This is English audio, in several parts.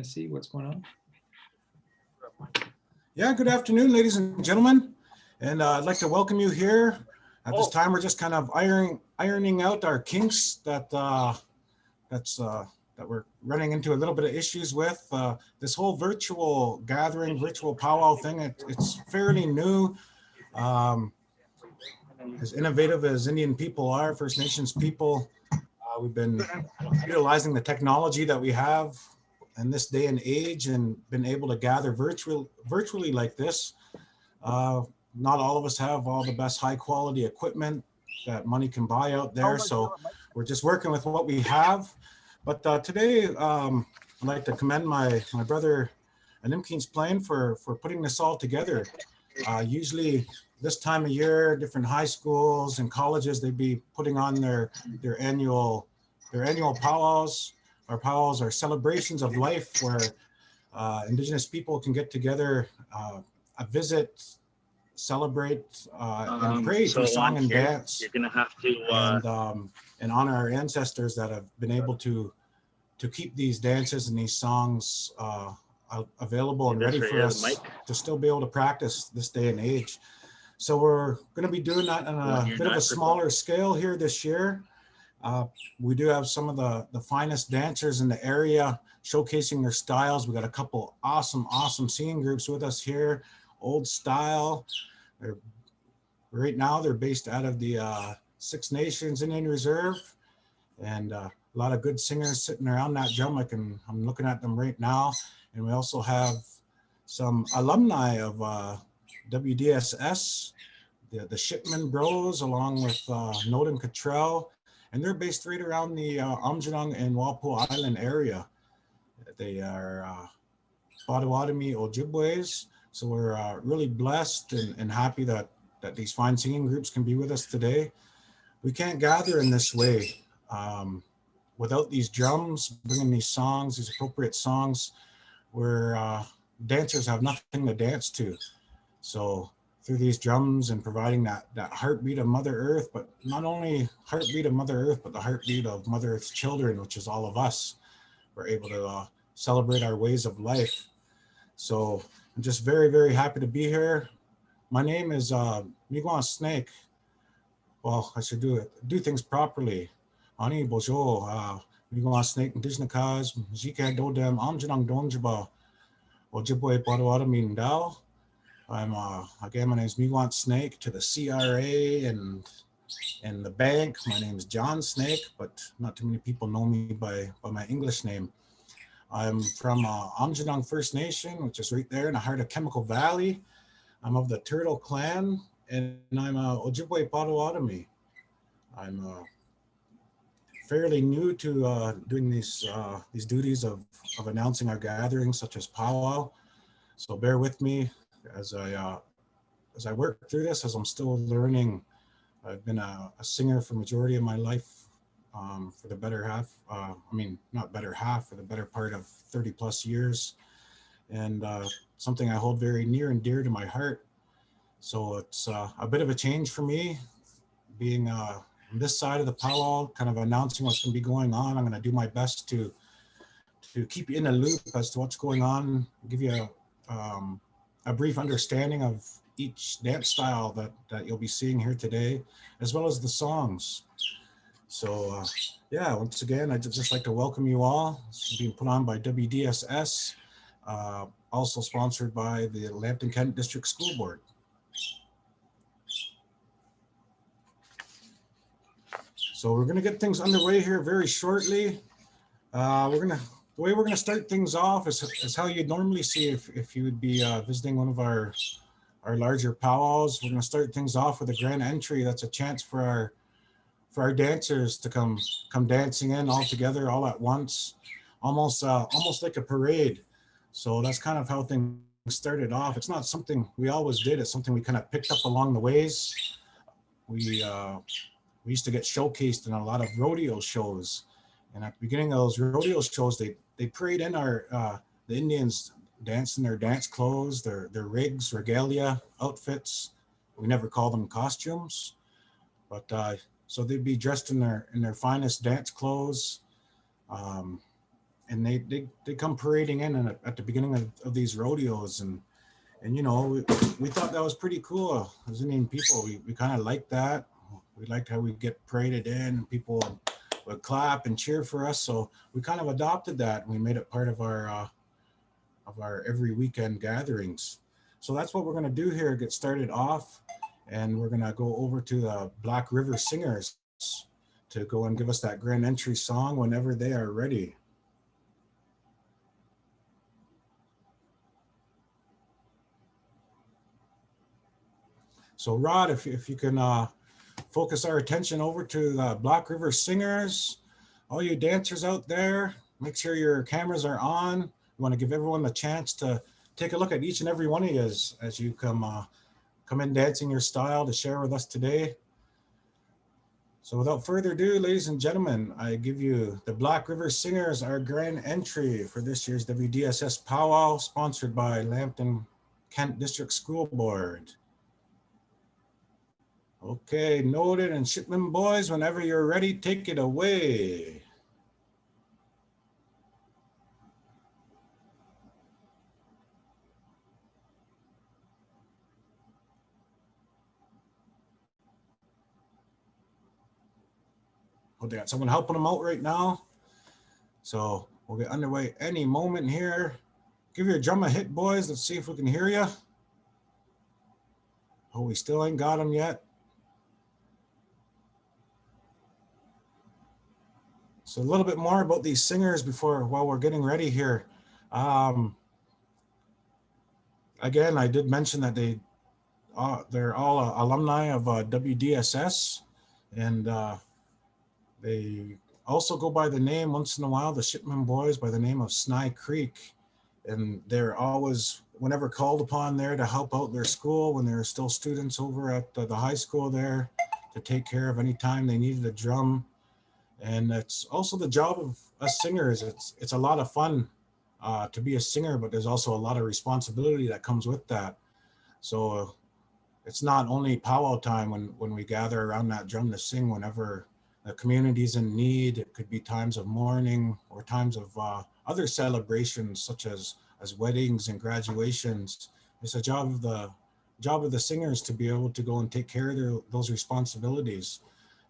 see what's going on. Yeah, good afternoon, ladies and gentlemen. And I'd like to welcome you here. At this time, we're just kind of ironing out our kinks that we're running into a little bit of issues with. This whole virtual gathering, virtual powwow thing, it's fairly new. As innovative as Indian people are, First Nations people, we've been utilizing the technology that we have in this day and age and been able to gather virtually like this. Not all of us have all the best high quality equipment that money can buy out there. So we're just working with what we have. But today, I'd like to commend my brother Animkeen's Plain for putting this all together. Usually this time of year, different high schools and colleges, they'd be putting on their annual powwows. Our powwows are celebrations of life where Indigenous people can get together, visit, celebrate, and pray through song and dance. You're gonna have to and honor our ancestors that have been able to keep these dances and these songs available and ready for us to still be able to practice this day and age. So we're going to be doing that on a bit of a smaller scale here this year. We do have some of the finest dancers in the area showcasing their styles. We got a couple awesome singing groups with us here. Old Style. Right now they're based out of the Six Nations Indian Reserve, and a lot of good singers sitting around that drum. I'm looking at them right now. And we also have some alumni of WDSS, the Shipman Bros, along with Noden Cottrell, and they're based right around the Amjadang and Walpole Island area. They are Potawatomi Ojibways, so we're really blessed and happy that these fine singing groups can be with us today. We can't gather in this way without these drums, bringing these songs, these appropriate songs, where dancers have nothing to dance to. So through these drums and providing that heartbeat of Mother Earth, but not only heartbeat of Mother Earth, but the heartbeat of Mother Earth's children, which is all of us, we're able to celebrate our ways of life. So I'm just very, very happy to be here. My name is Miigwech Snake. Well, I should do things properly. Ani Bojo, Miigwech Snake, Indigenous Zika Dodem, Amjanang Donjaba, Ojibwe Potawatomi Ndao. Again, my name is Miigwech Snake to the CRA and the bank. My name is John Snake, but not too many people know me by my English name. I'm from Amjanang First Nation, which is right there in the heart of Chemical Valley. I'm of the Turtle Clan, and I'm Ojibwe Potawatomi. I'm fairly new to doing these duties of announcing our gatherings, such as powwow. So bear with me as I work through this, as I'm still learning. I've been a singer for majority of my life, for the better half. Not better half, for the better part of 30 plus years, and something I hold very near and dear to my heart. So it's a bit of a change for me, being on this side of the powwow, kind of announcing what's going to be going on. I'm going to do my best to keep you in a loop as to what's going on, give you a brief understanding of each dance style that you'll be seeing here today, as well as the songs. So yeah, once again, I'd just like to welcome you all. This is being put on by WDSS, also sponsored by the Lambton Kent District School Board. So we're going to get things underway here very shortly. The way we're going to start things off is how you'd normally see if you would be visiting one of our larger powwows. We're going to start things off with a grand entry. That's a chance for our dancers to come dancing in all together, all at once, almost like a parade. So that's kind of how things started off. It's not something we always did. It's something we kind of picked up along the ways. We used to get showcased in a lot of rodeo shows, and at the beginning of those rodeo shows, they parade in the Indians dance in their dance clothes, their rigs, regalia, outfits. We never call them costumes, but so they'd be dressed in their finest dance clothes, and they come parading in at the beginning of these rodeos, and you know, we thought that was pretty cool as Indian people. We kind of liked that. We liked how we get paraded in and people would clap and cheer for us. So we kind of adopted that. And we made it part of our every weekend gatherings. So that's what we're going to do here, get started off. And we're going to go over to the Black River Singers to go and give us that grand entry song whenever they are ready. So Rod, if you can focus our attention over to the Black River Singers, all you dancers out there, make sure your cameras are on. We want to give everyone the chance to take a look at each and every one of you as you come in dancing your style to share with us today. So without further ado, ladies and gentlemen, I give you the Black River Singers, our grand entry for this year's WDSS Pow Wow, sponsored by Lambton Kent District School Board. Okay, noted, and Shipman boys, whenever you're ready, take it away. Oh, they got someone helping them out right now. So we'll get underway any moment here. Give your drum a hit, boys. Let's see if we can hear you. Oh, we still ain't got them yet. So a little bit more about these singers while we're getting ready here. Again, I did mention that they're all alumni of WDSS, and they also go by the name once in a while, the Shipman boys, by the name of Sny Creek. And they're always, whenever called upon there to help out their school when they're still students over at the high school there, to take care of any time they needed a drum. And it's also the job of us singers. It's a lot of fun to be a singer, but there's also a lot of responsibility that comes with that. So it's not only powwow time when we gather around that drum to sing whenever the community's in need. It could be times of mourning or times of other celebrations such as weddings and graduations. It's a job of the singers to be able to go and take care of those responsibilities,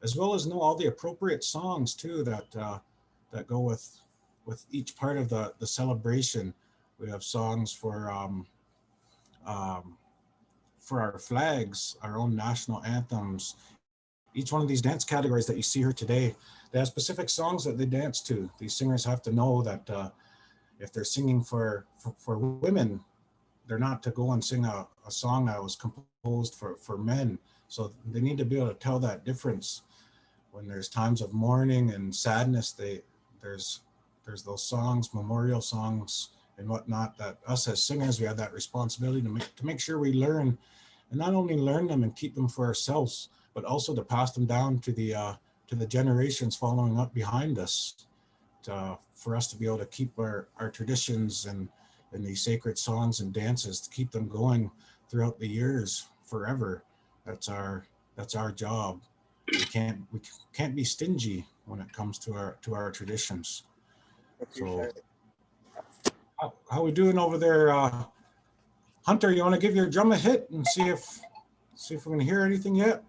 as well as know all the appropriate songs too that go with each part of the celebration. We have songs for our flags, our own national anthems. Each one of these dance categories that you see here today, they have specific songs that they dance to. These singers have to know that if they're singing for women, they're not to go and sing a song that was composed for men. So they need to be able to tell that difference. When there's times of mourning and sadness, there's those songs, memorial songs and whatnot, that us as singers, we have that responsibility to make sure we learn, and not only learn them and keep them for ourselves, but also to pass them down to the generations following up behind us, for us to be able to keep our traditions and these sacred songs and dances, to keep them going throughout the years forever. That's our job. We can't be stingy when it comes to our traditions. So how we doing over there, Hunter? You want to give your drum a hit and see if we can hear anything yet?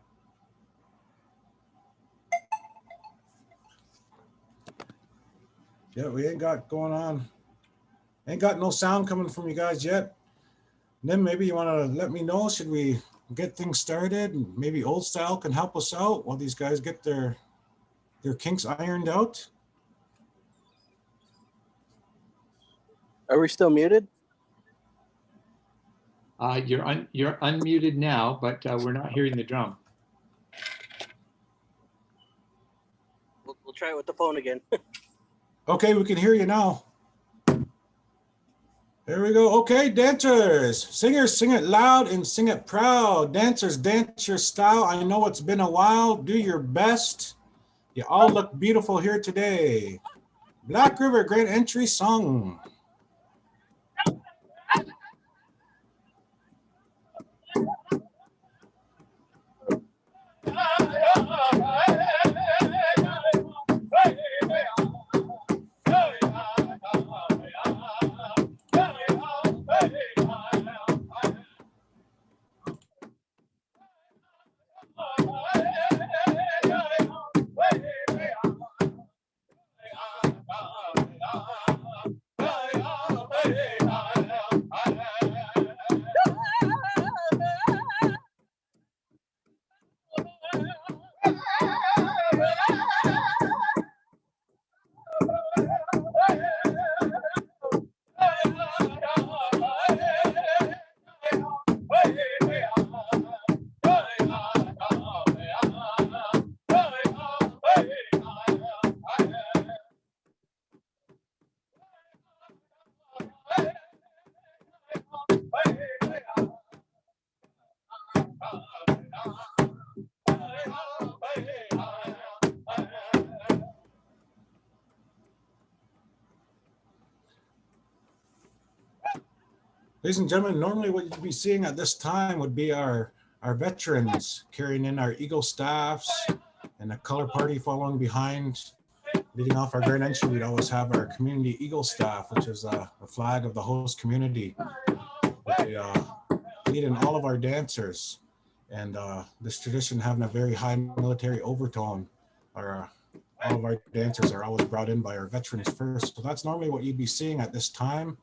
Yeah, we ain't got no sound coming from you guys yet. And then maybe you want to let me know, should we get things started, and maybe Old Style can help us out while these guys get their kinks ironed out. Are we still muted? You're unmuted now, but we're not hearing the drum. We'll try it with the phone again. Okay, we can hear you now. There we go. Okay, dancers, singers, sing it loud and sing it proud. Dancers, dance your style. I know it's been a while. Do your best. You all look beautiful here today. Black River Grand Entry Song. Ladies and gentlemen, normally what you'd be seeing at this time would be our veterans carrying in our Eagle staffs and a color party following behind. Leading off our grand entry, we'd always have our community Eagle staff, which is a flag of the host community. They lead in all of our dancers. And this tradition having a very high military overtone. All of our dancers are always brought in by our veterans first. So that's normally what you'd be seeing at this time.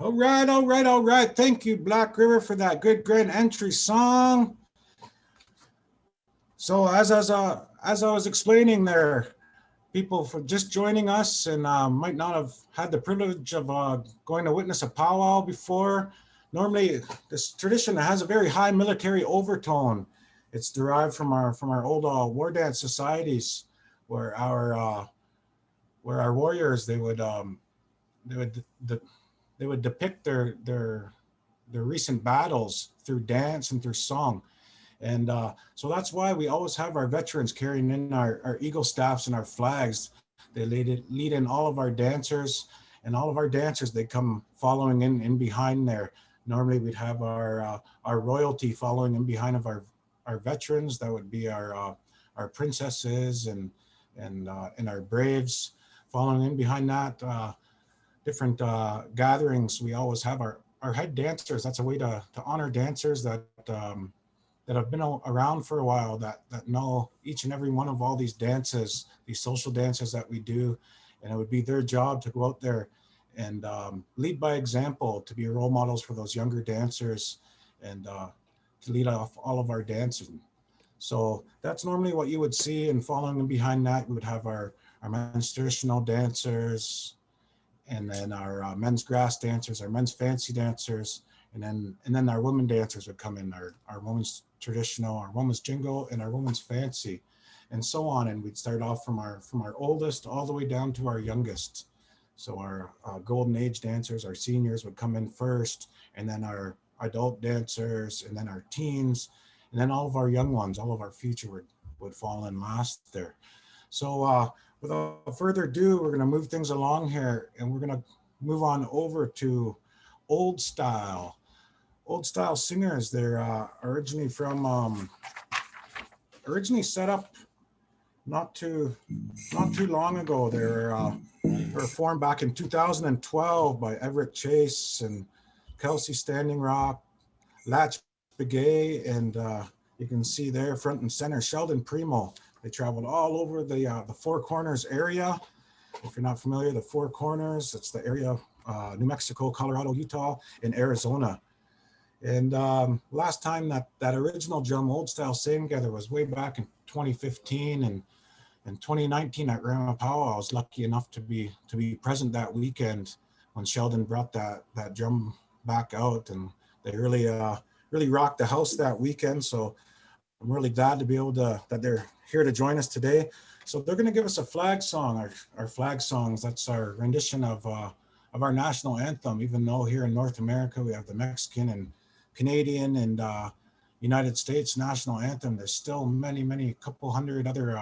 All right, all right, all right. Thank you, Black River, for that good grand entry song. So as I was explaining there, people for just joining us and might not have had the privilege of going to witness a powwow before. Normally, this tradition has a very high military overtone. It's derived from our old war dance societies, where our warriors they would depict their recent battles through dance and through song. And so that's why we always have our veterans carrying in our Eagle staffs and our flags. They lead in all of our dancers, and all of our dancers, they come following in behind there. Normally we'd have our royalty following in behind of our veterans. That would be our princesses and our braves following in behind that. Different gatherings, we always have our head dancers. That's a way to honor dancers that have been around for a while, that know each and every one of all these dances, these social dances that we do. And it would be their job to go out there and lead by example, to be role models for those younger dancers, and to lead off all of our dancing. So that's normally what you would see. And following in behind that, we would have our men's traditional dancers, and then our men's grass dancers, our men's fancy dancers, and then our women dancers would come in, our women's traditional, our women's jingle, and our women's fancy, and so on. And we'd start off from our oldest all the way down to our youngest. So our golden age dancers, our seniors would come in first, and then our adult dancers, and then our teens, and then all of our young ones, all of our future would fall in last there. So without further ado, we're going to move things along here, and we're going to move on over to old style singers. They're originally set up not too long ago. They were formed back in 2012 by Everett Chase and Kelsey Standing Rock, Latch Begay, and you can see there front and center Sheldon Primo. They traveled all over the Four Corners area. If you're not familiar, the Four Corners, it's the area New Mexico, Colorado, Utah, and Arizona. And last time that original drum old style sang together was way back in 2015, and in 2019 at Grandma Powwow, I was lucky enough to be present that weekend when Sheldon brought that drum back out, and they really rocked the house that weekend. So I'm really glad to be able that they're here to join us today. So they're going to give us a flag song, our flag songs. That's our rendition of our national anthem. Even though here in North America we have the Mexican and Canadian and United States national anthem, there's still many couple hundred other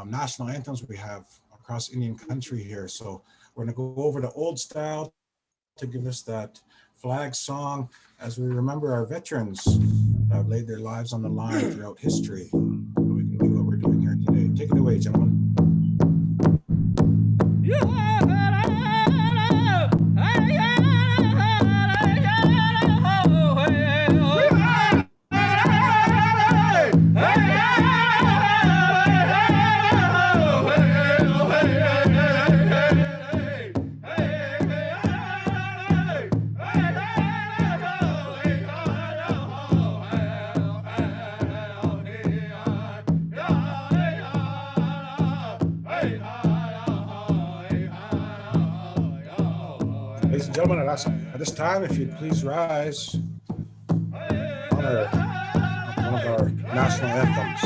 national anthems we have across Indian country here. So we're going to go over to old style to give us that flag song as we remember our veterans that have laid their lives on the line throughout history. So we can do what we're doing here today. Take it away, gentlemen. ladies and gentlemen, at this time, if you'd please rise, honor one of our national anthems.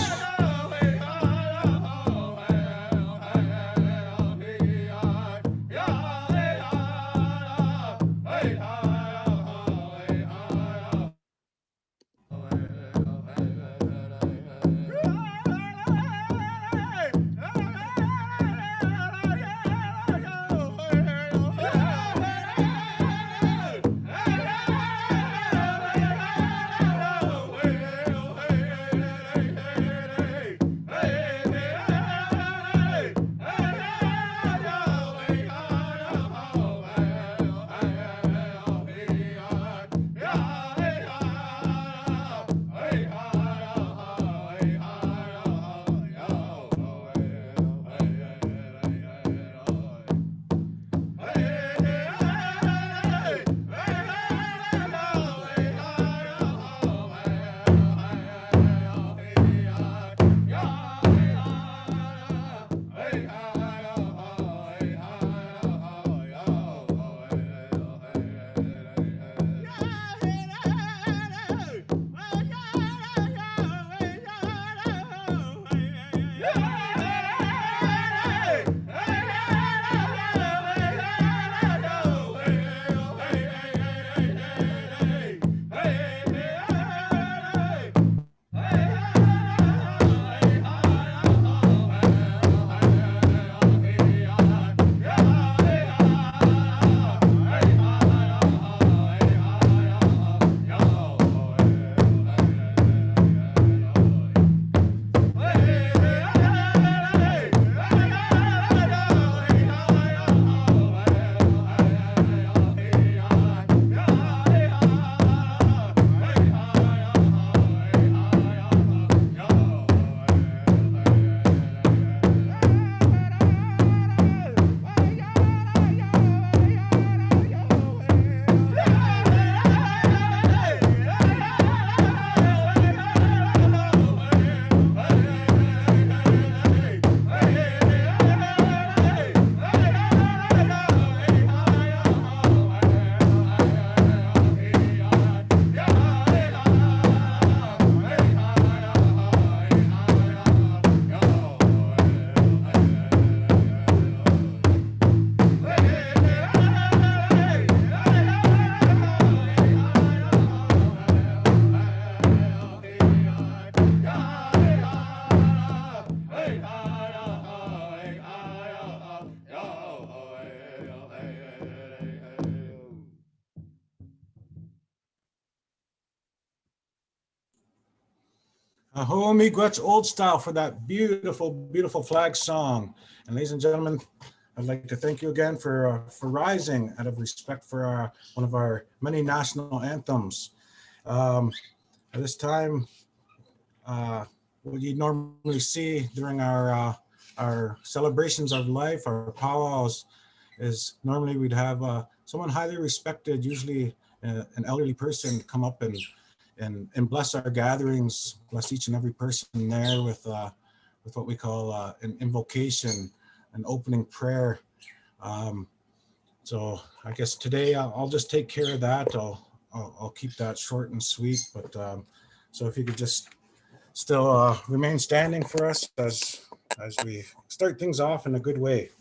Aho Miigwech Old Style for that beautiful, beautiful flag song. And ladies and gentlemen, I'd like to thank you again for rising out of respect for one of our many national anthems. At this time, what you normally see during our celebrations of life, our powwows, is normally we'd have someone highly respected, usually an elderly person, come up and bless our gatherings, bless each and every person there with what we call an invocation, an opening prayer. So I guess today I'll just take care of that. I'll keep that short and sweet. But so if you could just still remain standing for us as we start things off in a good way.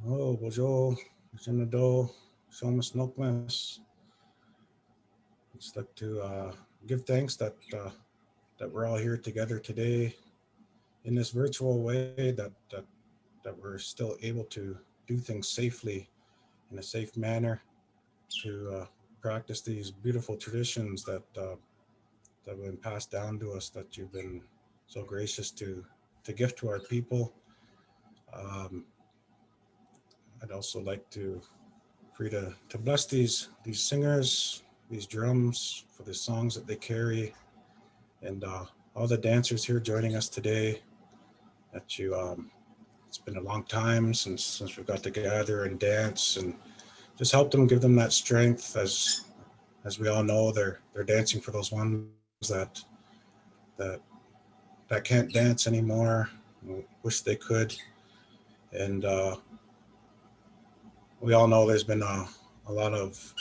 Oh, bonjour, Janado. Somas Nokmas. Just like to give thanks that we're all here together today in this virtual way, that we're still able to do things safely in a safe manner, to practice these beautiful traditions that have been passed down to us, that you've been so gracious to gift to our people. I'd also like to bless these singers, these drums, for the songs that they carry, and all the dancers here joining us today. That you, it's been a long time since we got together and dance, and just help them, give them that strength. As we all know, they're dancing for those ones that can't dance anymore. Wish they could. And we all know there's been a lot of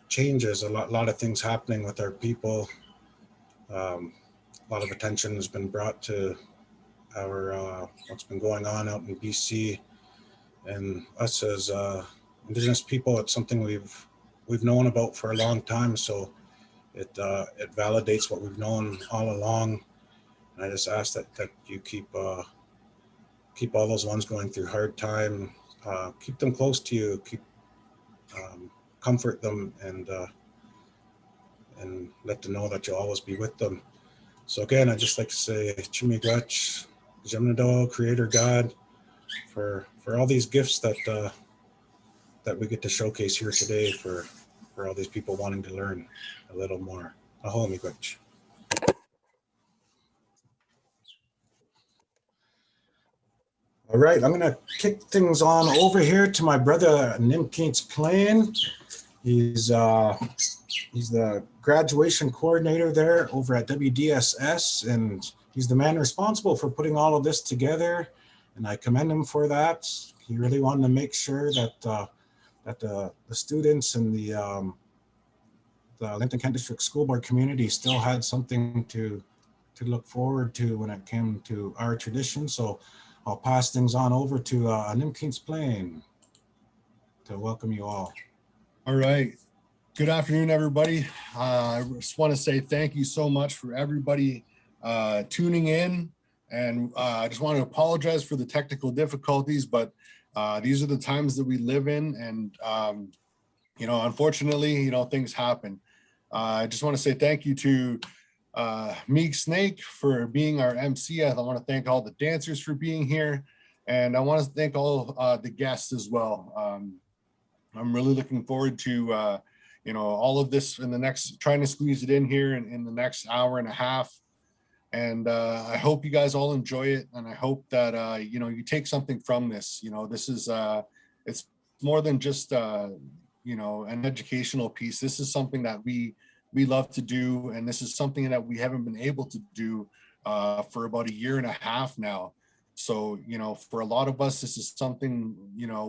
changes, a lot of things happening with our people. A lot of attention has been brought to our what's been going on out in BC, and us as Indigenous people, it's something we've known about for a long time. So it validates what we've known all along. And I just ask that you keep all those ones going through hard time, keep them close to you, comfort them, and let them know that you'll always be with them. So again, I'd just like to say Chimigwech, Jemnado, Creator God, for all these gifts that we get to showcase here today for all these people wanting to learn a little more. Aho miigwech. All right, I'm gonna kick things on over here to my brother Nimkeets Plain. He's the graduation coordinator there over at WDSS, and he's the man responsible for putting all of this together, and I commend him for that. He really wanted to make sure that the students and the Linton Kent District School Board community still had something to look forward to when it came to our tradition. So I'll pass things on over to Nimkeets Plain to welcome you all. All right. Good afternoon, everybody. I just want to say thank you so much for everybody tuning in. And I just want to apologize for the technical difficulties, but these are the times that we live in. And, unfortunately, things happen. I just want to say thank you to Meek Snake for being our MC. I want to thank all the dancers for being here. And I want to thank all the guests as well. I'm really looking forward to, all of this in the next, trying to squeeze it in here in the next hour and a half. And I hope you guys all enjoy it. And I hope that, you take something from this. This is, it's more than just, an educational piece. This is something that we love to do. And this is something that we haven't been able to do for about a year and a half now. So, for a lot of us, this is something,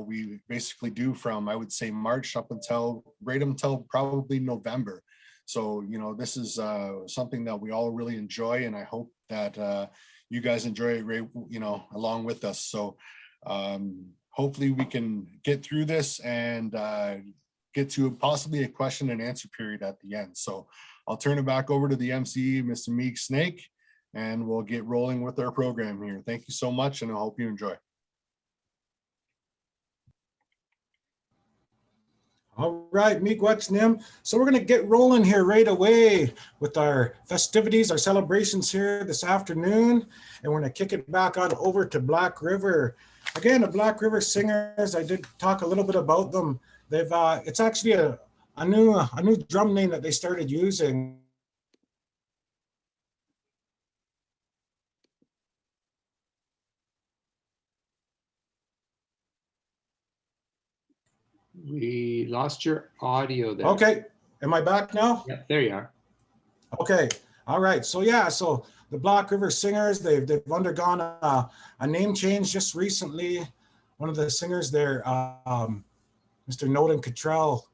we basically do from, I would say, March right until probably November. So, this is something that we all really enjoy. And I hope that you guys enjoy it, along with us. So hopefully we can get through this and get to possibly a question and answer period at the end. So I'll turn it back over to the MC, Mr. Meek Snake, and we'll get rolling with our program here. Thank you so much, and I hope you enjoy. All right, Miigwech Nim. So we're going to get rolling here right away with our festivities, our celebrations here this afternoon, and we're going to kick it back on over to Black River. Again, the Black River Singers, I did talk a little bit about them. They've it's actually a new drum name that they started using. We lost your audio there. Okay, am I back now? Yeah, there you are. Okay, all right. So yeah, so the Black River Singers, they've undergone a name change just recently. One of the singers there, Mr. Nolan Cottrell,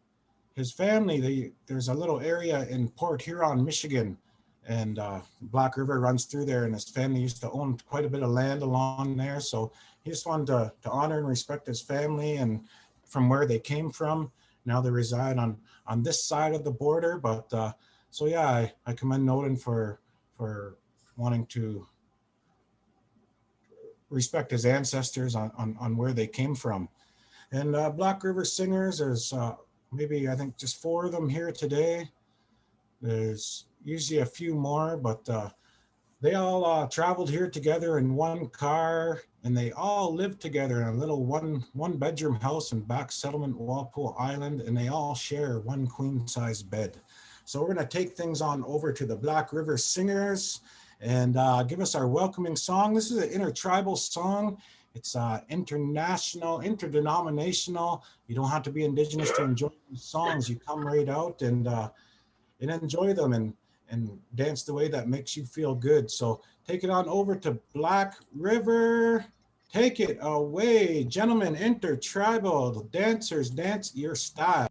his family, there's a little area in Port Huron, Michigan, and Black River runs through there, and his family used to own quite a bit of land along there. So he just wanted to honor and respect his family and from where they came from. Now they reside on this side of the border. But so yeah, I commend Nolan for wanting to respect his ancestors on where they came from. And Black River Singers, there's maybe I think just 4 of them here today. There's usually a few more, but they all traveled here together in one car, and they all lived together in a little one bedroom house in Back Settlement, Walpole Island, and they all share one queen size bed. So we're going to take things on over to the Black River Singers and give us our welcoming song. This is an intertribal song. It's international, interdenominational. You don't have to be Indigenous to enjoy these songs. You come right out and enjoy them and dance the way that makes you feel good. So take it on over to Black River. Take it away, gentlemen, intertribal dancers, dance your style.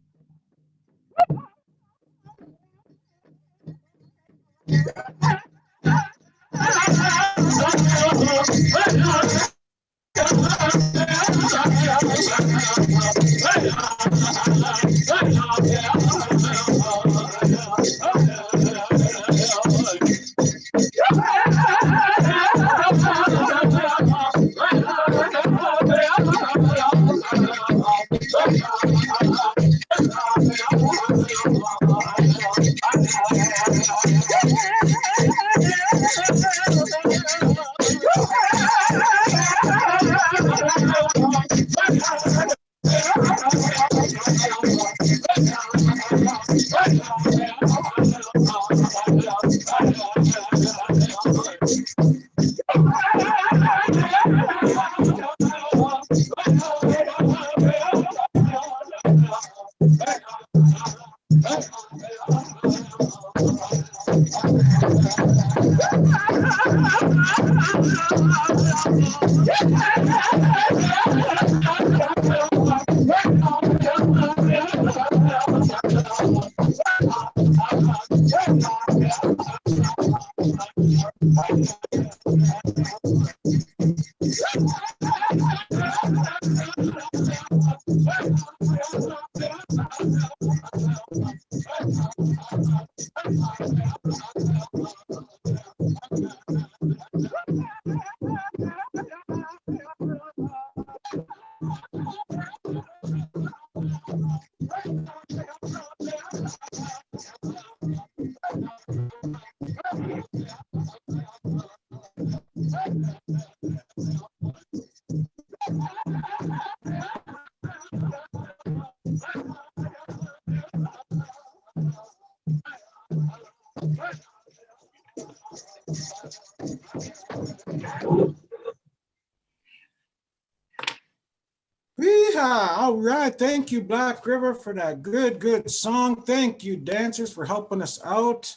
Yeehaw! All right, thank you, Black River, for that good song. Thank you, dancers, for helping us out.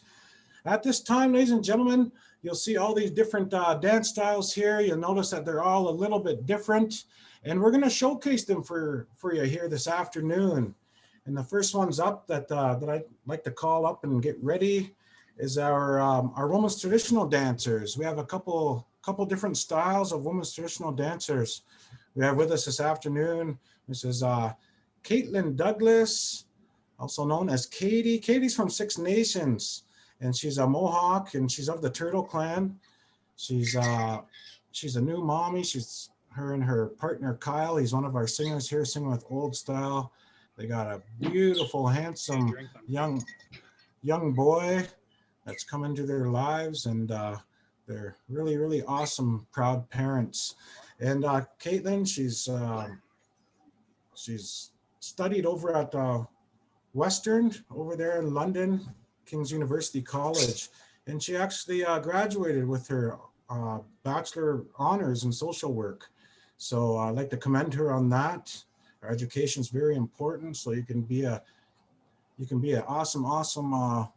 At this time, ladies and gentlemen, you'll see all these different dance styles here. You'll notice that they're all a little bit different, and we're going to showcase them for you here this afternoon. And the first one's up that I'd like to call up and get ready is our women's traditional dancers. We have a couple different styles of women's traditional dancers. We have with us this afternoon, Mrs. Caitlin Douglas, also known as Katie. Katie's from Six Nations, and she's a Mohawk, and she's of the Turtle Clan. She's a new mommy. Her and her partner Kyle. He's one of our singers here, singing with Old Style. They got a beautiful, handsome young boy that's come into their lives, and they're really awesome, proud parents. And Caitlin, she's studied over at Western over there in London, King's University College, and she actually graduated with her Bachelor Honors in Social Work. So I'd like to commend her on that. Our education is very important, so you can be an awesome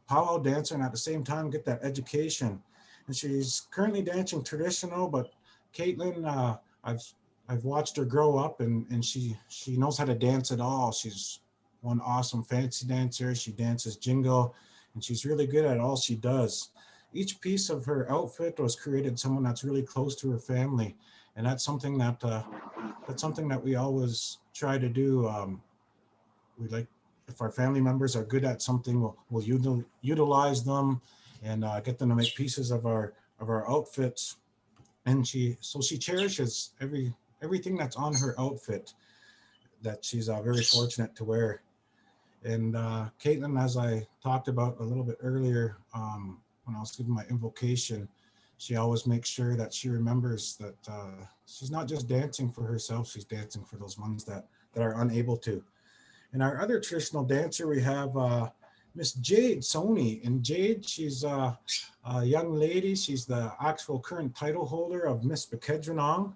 powwow dancer and at the same time get that education. And she's currently dancing traditional, but Caitlin, I've watched her grow up, and she knows how to dance it all. She's one awesome fancy dancer. She dances jingle, and she's really good at all she does. Each piece of her outfit was created someone that's really close to her family, and that's something that we always try to do. We like, if our family members are good at something, we'll utilize them and get them to make pieces of our outfits. And she cherishes everything that's on her outfit that she's very fortunate to wear. And Caitlin, as I talked about a little bit earlier, when I was giving my invocation, she always makes sure that she remembers that she's not just dancing for herself, she's dancing for those ones that are unable to. And our other traditional dancer, we have Miss Jade Sony. And Jade, she's a young lady. She's the actual current title holder of Miss Bekedronong.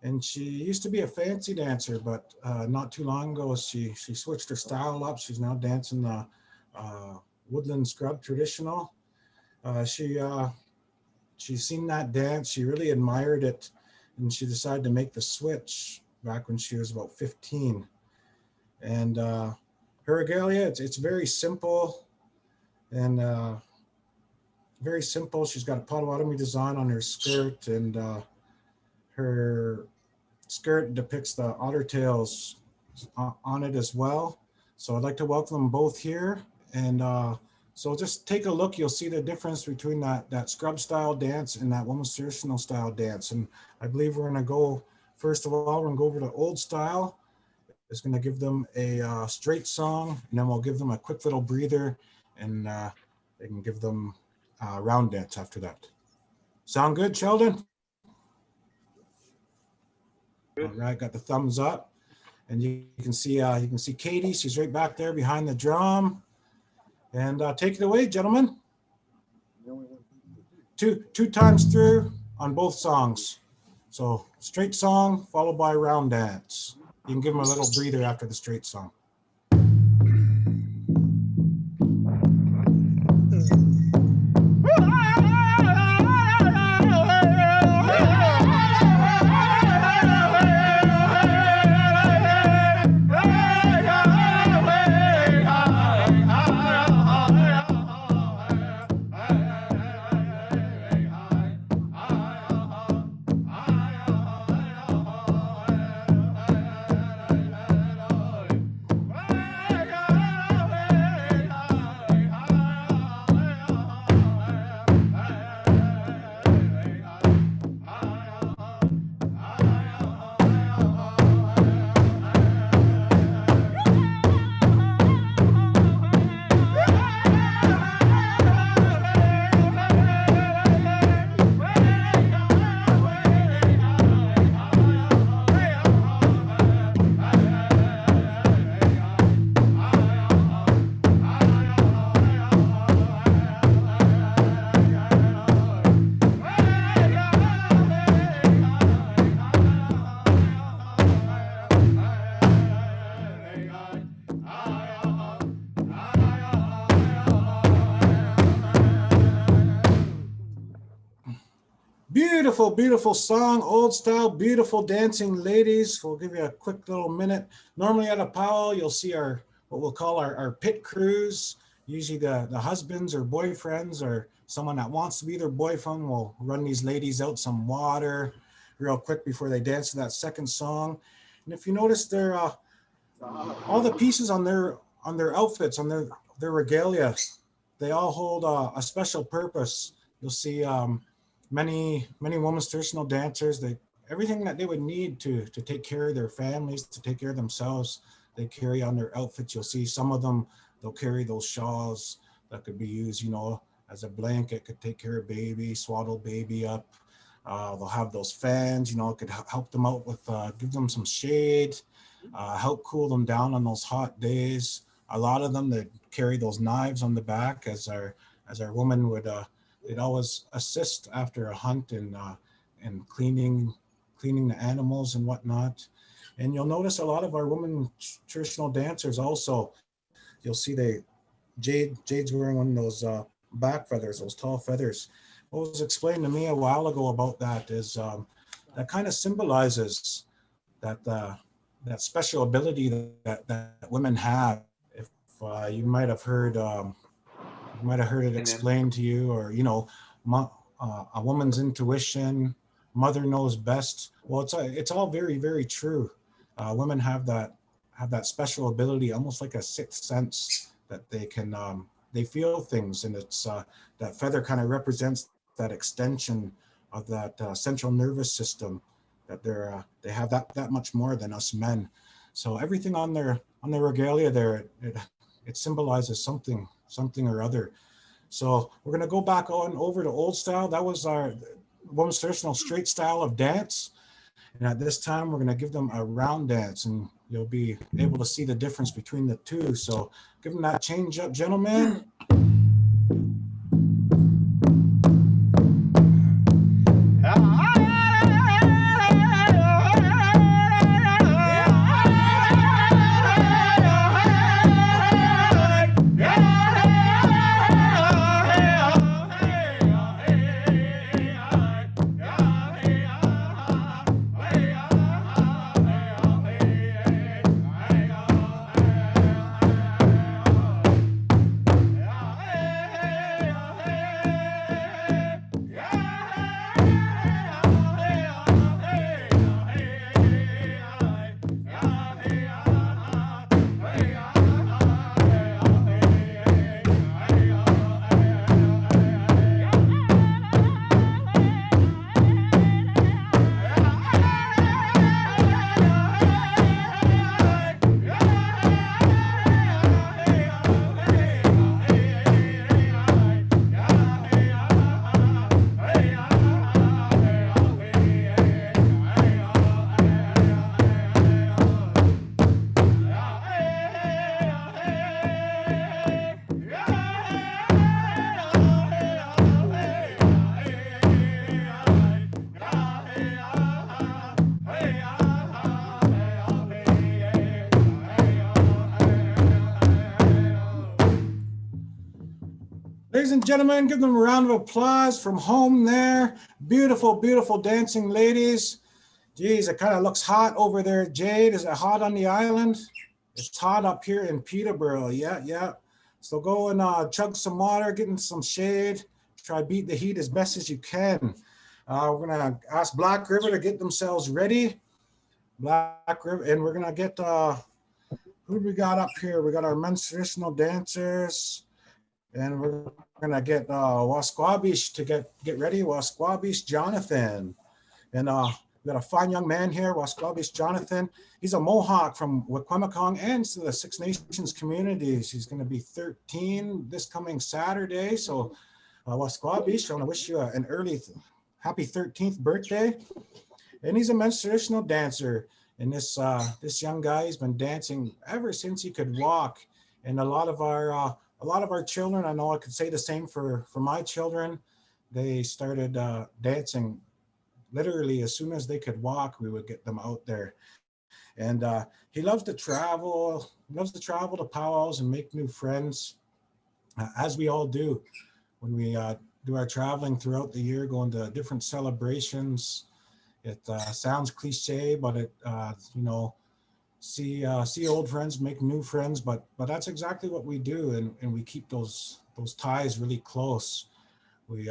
And she used to be a fancy dancer, but not too long ago, she switched her style up. She's now dancing the Woodland Scrub traditional. She's seen that dance. She really admired it. and she decided to make the switch back when she was about 15. And her regalia, it's very simple and very simple. She's got a Potawatomi design on her skirt, and her skirt depicts the otter tails on it as well. So I'd like to welcome them both here. And so just take a look. You'll see the difference between that scrub style dance and that women's traditional style dance. And I believe we're going to go, first of all, we're going to go over to old style. It's going to give them a straight song, and then we'll give them a quick little breather, and they can give them a round dance after that. Sound good, Sheldon? All right, got the thumbs up, and you can see Katie. She's right back there behind the drum. And take it away, gentlemen. Two times through on both songs. So straight song followed by round dance. You can give them a little breather after the straight song. Beautiful, beautiful song, old style, beautiful dancing ladies. We'll give you a quick little minute. Normally at a powwow, you'll see what we'll call our pit crews. Usually the husbands or boyfriends or someone that wants to be their boyfriend will run these ladies out some water real quick before they dance to that second song. And if you notice, they're all the pieces on their outfits, on their regalia, they all hold a special purpose. You'll see many women's traditional dancers, everything that they would need to take care of their families, to take care of themselves, they carry on their outfits. You'll see some of them, they'll carry those shawls that could be used, as a blanket, could take care of baby, swaddle baby up. They'll have those fans, it could help them out with, give them some shade, help cool them down on those hot days. A lot of them, they carry those knives on the back as our women would, they'd always assist after a hunt and cleaning the animals and whatnot. And you'll notice a lot of our women traditional dancers also, you'll see Jade's wearing one of those back feathers, those tall feathers. What was explained to me a while ago about that is that kind of symbolizes that special ability that women have. If you might have heard it explained to you, or a woman's intuition, mother knows best. Well, it's all very, very true. Women have that special ability, almost like a sixth sense, that they can they feel things, and it's that feather kind of represents that extension of that central nervous system, that they have that much more than us men. So everything on their regalia there, it symbolizes something or other. So we're going to go back on over to old style. That was our women's traditional straight style of dance. And at this time, we're going to give them a round dance, and you'll be able to see the difference between the two. So give them that change up, gentlemen. Ladies and gentlemen, give them a round of applause from home there. Beautiful, beautiful dancing ladies. Geez, it kind of looks hot over there, Jade. Is it hot on the island? It's hot up here in Peterborough. Yeah, yeah. So go and chug some water, get in some shade. Try beat the heat as best as you can. We're gonna ask Black River to get themselves ready. Black River, and we're gonna get who do we got up here? We got our men's traditional dancers, and we're gonna get Wasquabish to get ready. Wasquabish Jonathan, and we got a fine young man here, Wasquabish Jonathan. He's a Mohawk from Wikwemikong and to the Six Nations communities. He's going to be 13 this coming Saturday. So Wasquabish, I want to wish you an early happy 13th birthday. And he's a men's traditional dancer. And this young guy has been dancing ever since he could walk. And a lot of our children, I know I could say the same for my children, they started dancing literally as soon as they could walk. We would get them out there. And he loves to travel, to powwows and make new friends, as we all do when we do our traveling throughout the year, going to different celebrations. It sounds cliche, but it see old friends, make new friends, but that's exactly what we do, and we keep those ties really close. We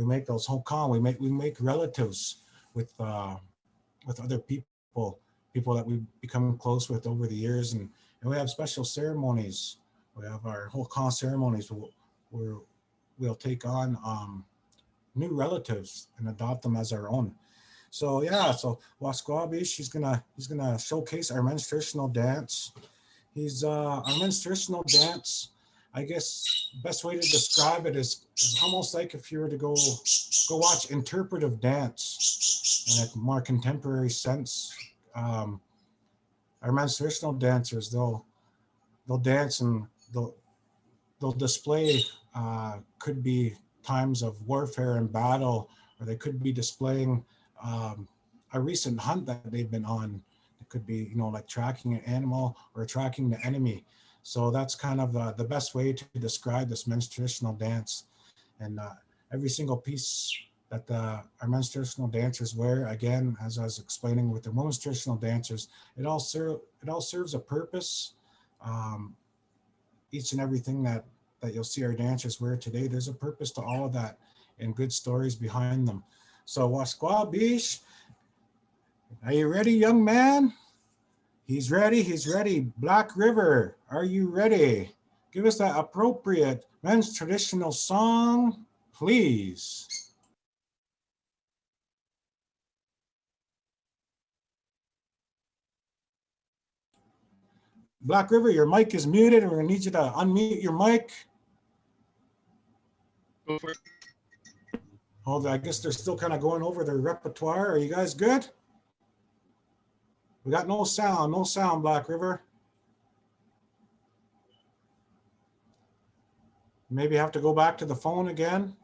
make those hokon, we make relatives with other people that we become close with over the years, and we have special ceremonies. We have our hokon ceremonies where we'll take on new relatives and adopt them as our own. So yeah, so Wasquabish, he's gonna showcase our men's traditional dance. Our men's traditional dance, I guess best way to describe it is almost like if you were to go watch interpretive dance in a more contemporary sense. Our men's traditional dancers, they'll dance and they'll display, could be times of warfare and battle, or they could be displaying a recent hunt that they've been on. It could be, like tracking an animal or tracking the enemy. So that's kind of the best way to describe this men's traditional dance. And every single piece that our men's traditional dancers wear, again, as I was explaining with the women's traditional dancers, it all serves a purpose. Each and everything that you'll see our dancers wear today, there's a purpose to all of that and good stories behind them. So Wasquabish, are you ready, young man? He's ready. Black River, are you ready? Give us that appropriate men's traditional song, please. Black River, your mic is muted, and we're gonna need you to unmute your mic. Go for it. Oh, I guess they're still kind of going over their repertoire. Are you guys good? We got no sound, Black River. Maybe have to go back to the phone again.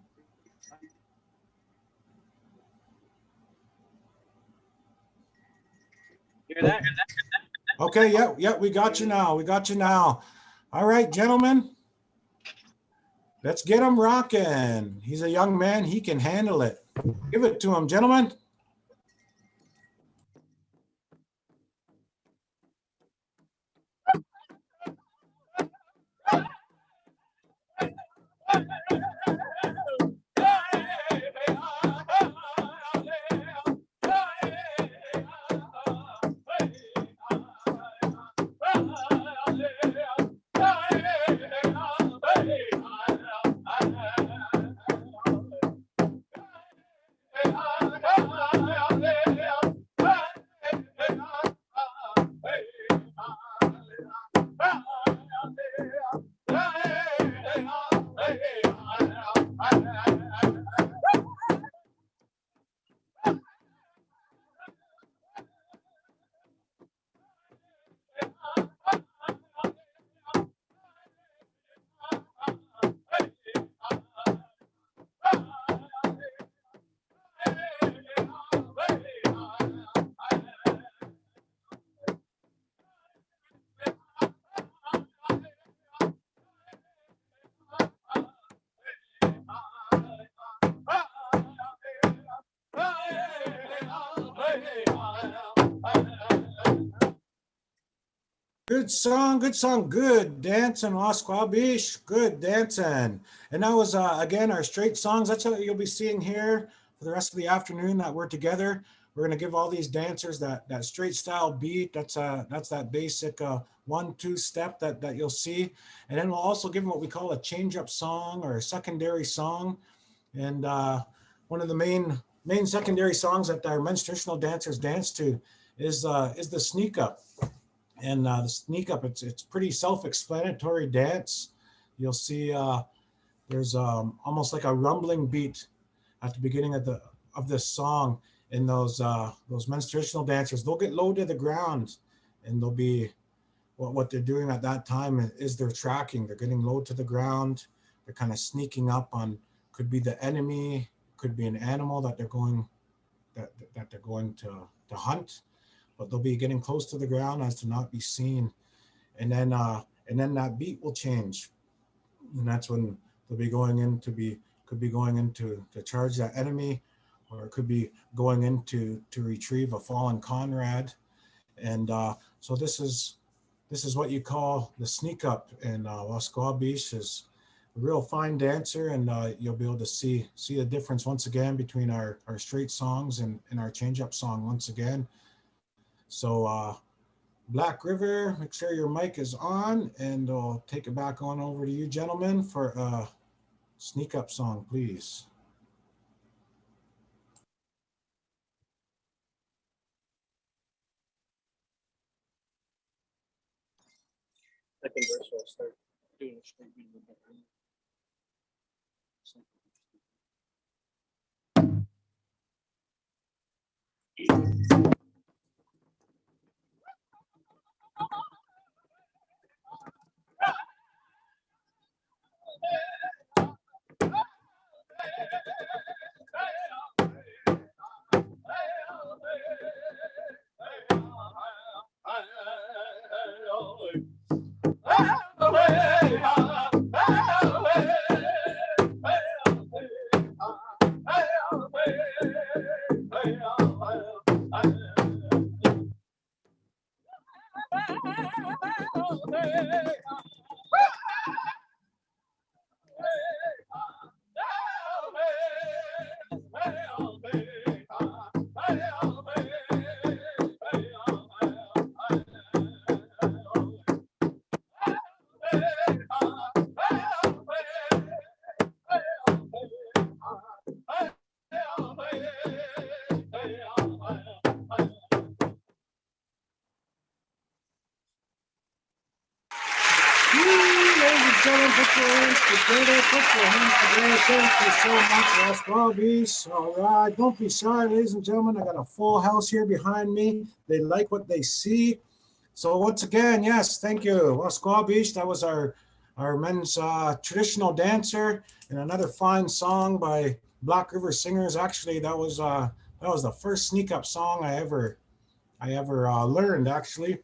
Hear that? Okay, yeah, we got you now. All right, gentlemen, let's get him rocking. He's a young man, he can handle it. Give it to him, gentlemen. Good song, good song, good dancing, Wasquabish, good dancing. And that was, again, our straight songs. That's what you'll be seeing here for the rest of the afternoon that we're together. We're going to give all these dancers that straight style beat. That's that basic 1-2 step that you'll see. And then we'll also give them what we call a change up song or a secondary song. And one of the main secondary songs that our men's traditional dancers dance to is the sneak up. And the sneak up, it's pretty self-explanatory dance. You'll see there's almost like a rumbling beat at the beginning of this song. And those men's traditional dancers, they'll get low to the ground, and they'll be what they're doing at that time is they're tracking. They're getting low to the ground. They're kind of sneaking up on, could be the enemy, could be an animal that they're going to hunt. But they'll be getting close to the ground as to not be seen. And then that beat will change. And that's when they'll be going in could be going into to charge that enemy, or it could be going in to retrieve a fallen comrade. And so this is what you call the sneak up. And Wasquabish is a real fine dancer, and you'll be able to see the difference once again between our straight songs and our change up song once again. So Black River, make sure your mic is on, and I'll take it back on over to you gentlemen for a sneak up song, please. Second verse, I'll start doing a straight beat in the background. All right, don't be shy, ladies and gentlemen. I got a full house here behind me. They like what they see. So once again, yes, thank you, Wasquabish. That was our men's traditional dancer, and another fine song by Black River Singers. Actually, that was the first sneak up song I ever learned. Actually,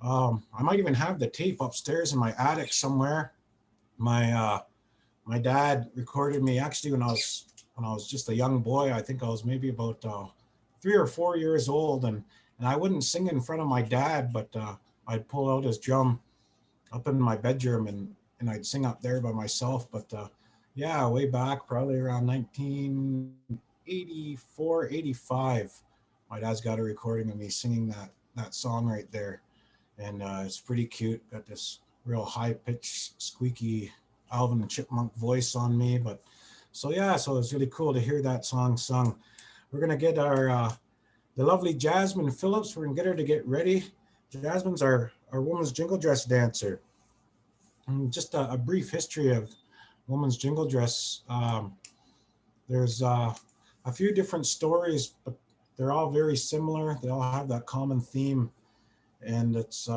I might even have the tape upstairs in my attic somewhere. My dad recorded me actually when I was just a young boy. I think I was maybe about 3 or 4 years old, and I wouldn't sing in front of my dad, but I'd pull out his drum up in my bedroom and I'd sing up there by myself. But yeah, way back, probably around 1984, 85, my dad's got a recording of me singing that song right there. And it's pretty cute. Got this real high-pitched, squeaky Alvin and Chipmunk voice on me. But so yeah, so it's really cool to hear that song sung. We're gonna get our the lovely Jasmine Phillips. We're gonna get her to get ready. Jasmine's our woman's jingle dress dancer. And just a brief history of woman's jingle dress. There's a few different stories, but they're all very similar. They all have that common theme. And it's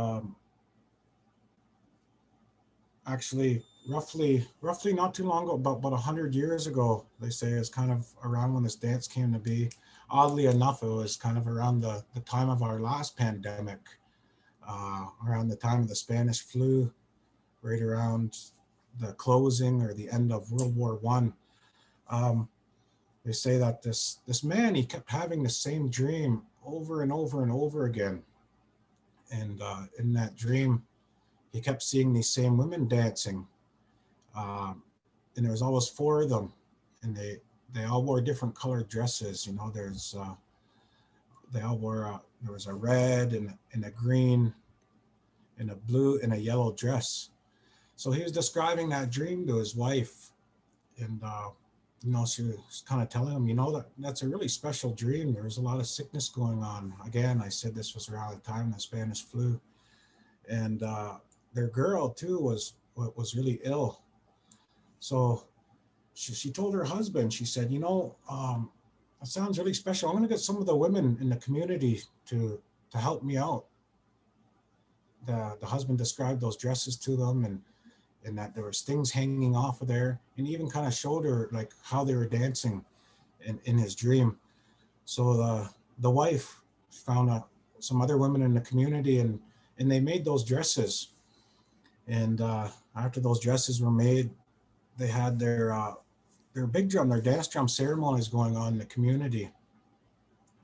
actually roughly not too long ago, about 100 years ago, they say, is kind of around when this dance came to be. Oddly enough, it was kind of around the time of our last pandemic, around the time of the Spanish flu, right around the closing or the end of World War I. they say that this man, he kept having the same dream over and over and over again. And in that dream, he kept seeing these same women dancing. And there was always four of them, and they all wore different colored dresses. You know, they all wore there was a red and a green and a blue and a yellow dress. So he was describing that dream to his wife, and you know, she was kind of telling him, you know, that's a really special dream. There was a lot of sickness going on. Again, I said this was around the time of the Spanish flu, and their girl too was really ill. So she told her husband, she said, you know, that sounds really special. I'm going to get some of the women in the community to help me out. The husband described those dresses to them, and that there was things hanging off of there, and even kind of showed her like how they were dancing in his dream. So the wife found some other women in the community, and they made those dresses. And after those dresses were made, they had their big drum, their dance drum ceremonies going on in the community.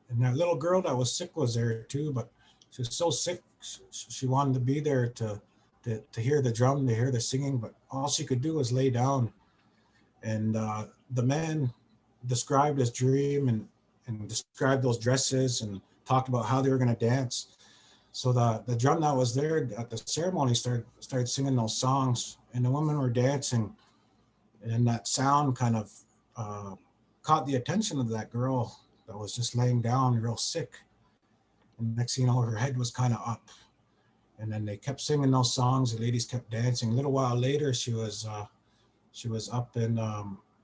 And that little girl that was sick was there too, but she was so sick, she wanted to be there to hear the drum, to hear the singing, but all she could do was lay down. And the man described his dream and described those dresses and talked about how they were going to dance. So the drum that was there at the ceremony started singing those songs, and the women were dancing. And that sound kind of caught the attention of that girl that was just laying down real sick. And next thing you know, her head was kind of up. And then they kept singing those songs. The ladies kept dancing. A little while later, she was up, and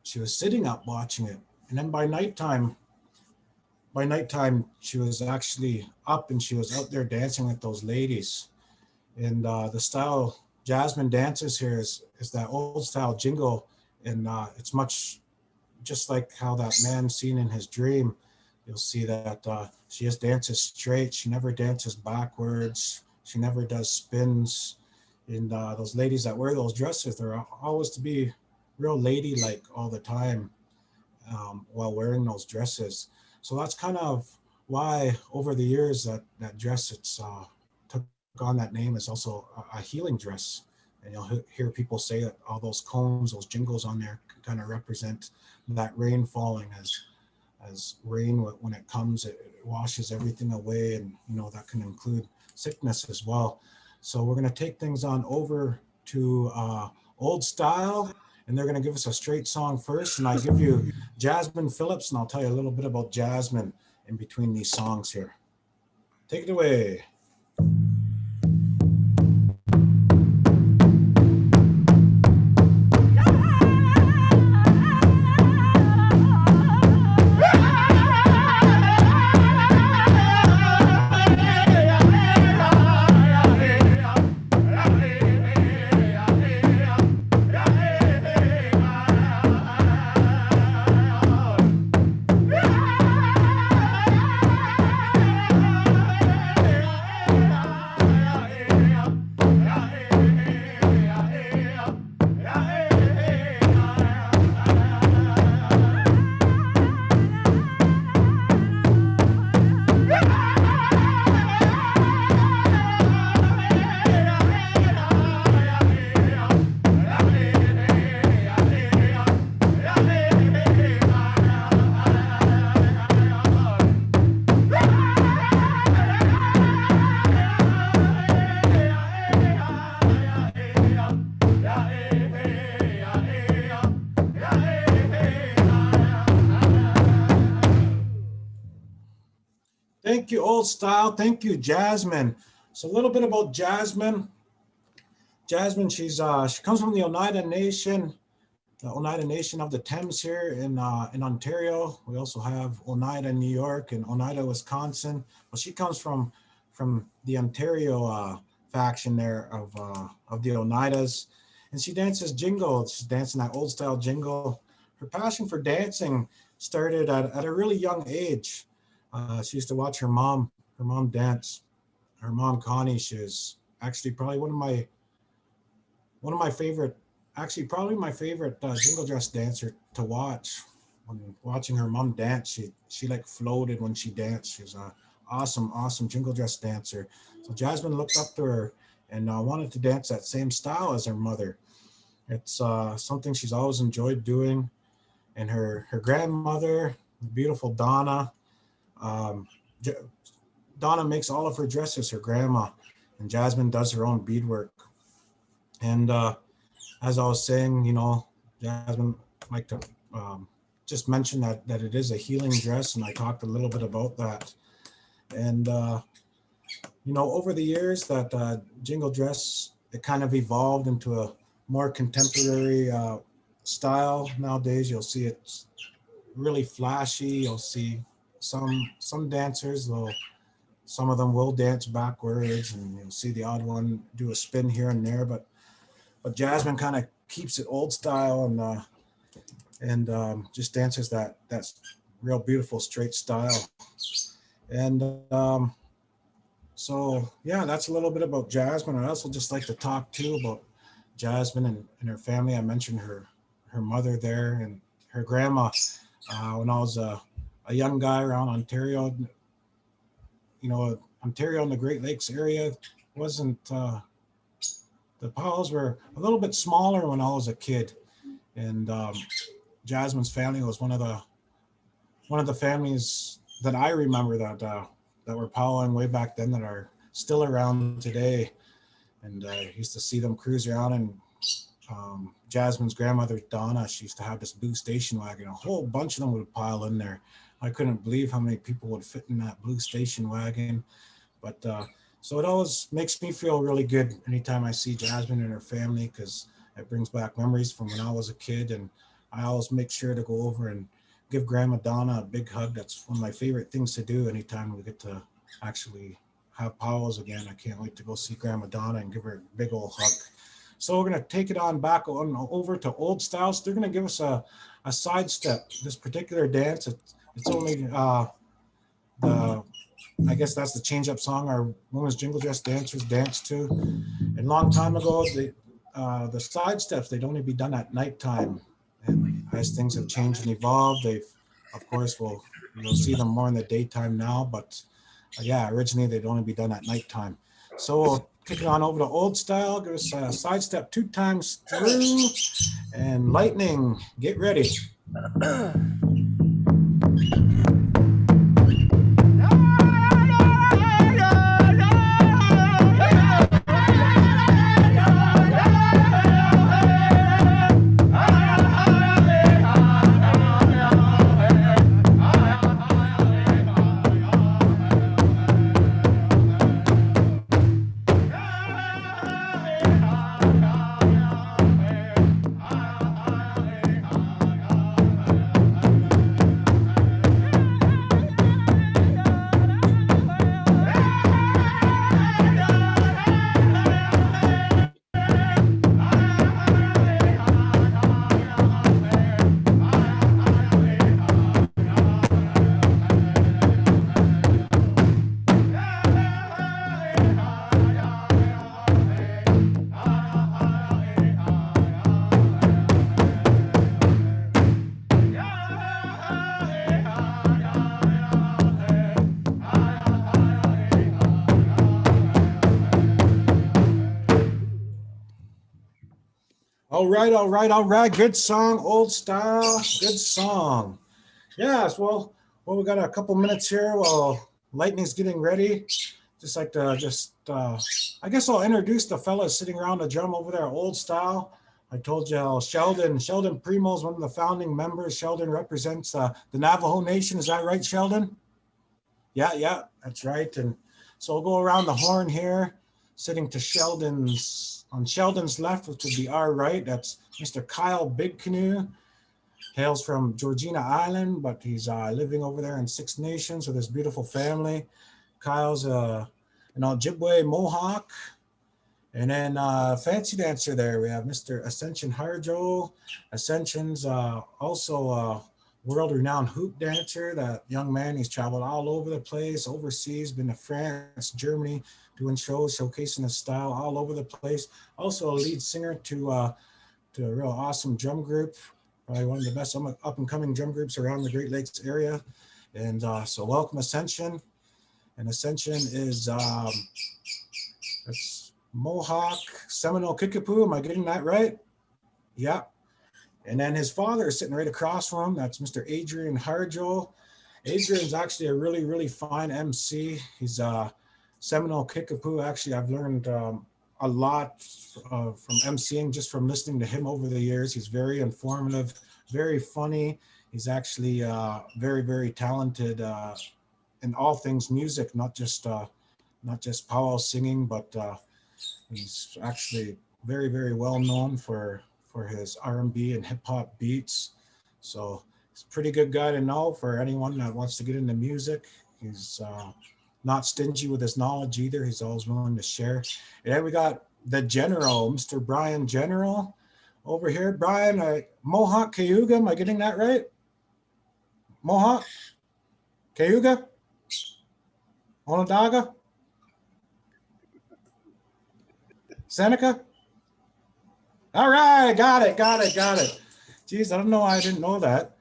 she was sitting up watching it. And then by nighttime, she was actually up, and she was out there dancing with those ladies. And the style Jasmine dances here is that old style jingle. And it's much just like how that man seen in his dream. You'll see that she just dances straight. She never dances backwards. She never does spins. And those ladies that wear those dresses, they're always to be real ladylike all the time while wearing those dresses. So that's kind of why over the years that dress it's took on that name is also a healing dress. And you'll hear people say that all those cones, those jingles on there kind of represent that rain falling, as rain, when it comes, it washes everything away. And, you know, that can include sickness as well. So we're going to take things on over to Old Style, and they're going to give us a straight song first. And I give you Jasmine Phillips, and I'll tell you a little bit about Jasmine in between these songs here. Take it away. Thank you, Old Style. Thank you, Jasmine. So a little bit about Jasmine. Jasmine, she comes from the Oneida Nation, the Oneida Nation of the Thames here in Ontario. We also have Oneida, New York, and Oneida, Wisconsin. Well, she comes from the Ontario faction there of the Oneidas, and she dances jingle. She's dancing that old style jingle. Her passion for dancing started at a really young age. She used to watch her mom dance. Her mom, Connie, she was actually probably one of my favorite, actually probably my favorite jingle dress dancer to watch. when watching her mom dance, she like floated when she danced. She's a awesome jingle dress dancer. So Jasmine looked up to her and wanted to dance that same style as her mother. It's something she's always enjoyed doing. And her grandmother, beautiful Donna, um, Donna makes all of her dresses, her grandma, and Jasmine does her own beadwork. And as I was saying, Jasmine like to just mention that it is a healing dress, and I talked a little bit about that. And over the years, that jingle dress, it kind of evolved into a more contemporary style. Nowadays, you'll see it's really flashy. You'll see some dancers, some of them will dance backwards, and you'll see the odd one do a spin here and there. But Jasmine kind of keeps it old style, and just dances that's real beautiful straight style. And so yeah, that's a little bit about Jasmine. I also just like to talk too about Jasmine and her family. I mentioned her mother there and her grandma. When I was a young guy around Ontario, Ontario and the Great Lakes area wasn't, the Powells were a little bit smaller when I was a kid. And Jasmine's family was one of the families that I remember that were Powelling way back then, that are still around today. And I used to see them cruise around. And Jasmine's grandmother, Donna, she used to have this blue station wagon. A whole bunch of them would pile in there. I couldn't believe how many people would fit in that blue station wagon. But so it always makes me feel really good anytime I see Jasmine and her family, because it brings back memories from when I was a kid. And I always make sure to go over and give Grandma Donna a big hug. That's one of my favorite things to do anytime we get to actually have Powells again. I can't wait to go see Grandma Donna and give her a big old hug. So we're going to take it on back on over to old styles. They're going to give us a sidestep. This particular dance, it's only I guess that's the change up song our women's jingle dress dancers dance to. And long time ago, the side steps, they'd only be done at nighttime. And as things have changed and evolved, of course, you'll see them more in the daytime now. But yeah, originally they'd only be done at nighttime. So we'll kick it on over to old style. Give us a side step 2 times through. And lightning, get ready. All right. Good song, old style. Good song. Yes, well, we got a couple minutes here while Lightning's getting ready. Just like to I guess I'll introduce the fellas sitting around the drum over there, old style. I told you Sheldon Primo is one of the founding members. Sheldon represents the Navajo Nation. Is that right, Sheldon? Yeah, that's right. And so we'll go around the horn here, sitting to on Sheldon's left, which would be our right. That's Mr. Kyle Big Canoe. Hails from Georgina Island, but he's living over there in Six Nations with his beautiful family. Kyle's an Ojibwe Mohawk. And then fancy dancer there, we have Mr. Ascension Harjo. Ascension's also a world-renowned hoop dancer. That young man, he's traveled all over the place, overseas, been to France, Germany, doing shows, showcasing his style all over the place. Also a lead singer to a real awesome drum group probably one of the best up and coming drum groups around the Great Lakes area. And so welcome Ascension. And Ascension is it's Mohawk Seminole Kickapoo. Am I getting that right? Yeah. And then his father is sitting right across from him. That's Mr. Adrian Harjo. Adrian's actually a really, really fine MC. He's a Seminole Kickapoo. Actually, I've learned a lot from MCing just from listening to him over the years. He's very informative, very funny. He's actually very, very talented in all things music, not just powwow singing, but he's actually very, very well known for his R&B and hip hop beats. So he's a pretty good guy to know for anyone that wants to get into music. He's not stingy with his knowledge either. He's always willing to share. And then we got the General, Mr. Brian General over here. Brian, Mohawk Cayuga, am I getting that right? Mohawk Cayuga? Onondaga? Seneca? All right, got it. Geez, I don't know why I didn't know that.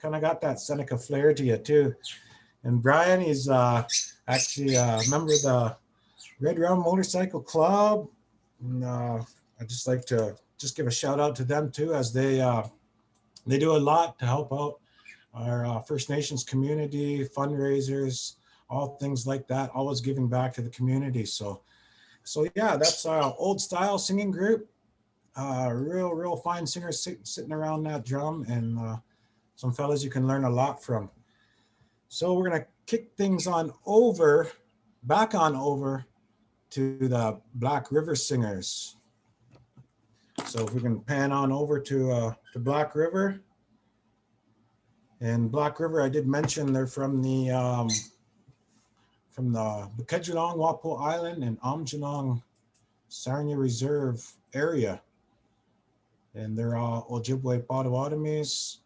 Kind of got that Seneca flair to you too. And Brian, he's actually a member of the Red Round Motorcycle Club. And I'd just like to just give a shout out to them too, as they do a lot to help out our First Nations community, fundraisers, all things like that, always giving back to the community. So yeah, that's our old style singing group. Real fine singers sitting around that drum, and some fellas you can learn a lot from. So we're gonna kick things back on over to the Black River Singers. So if we can pan on over to Black River. And Black River, I did mention they're from the Bukedjalong, Wapo Island and Amjanong Sarnia Reserve area. And they're all Ojibwe Potawatomis.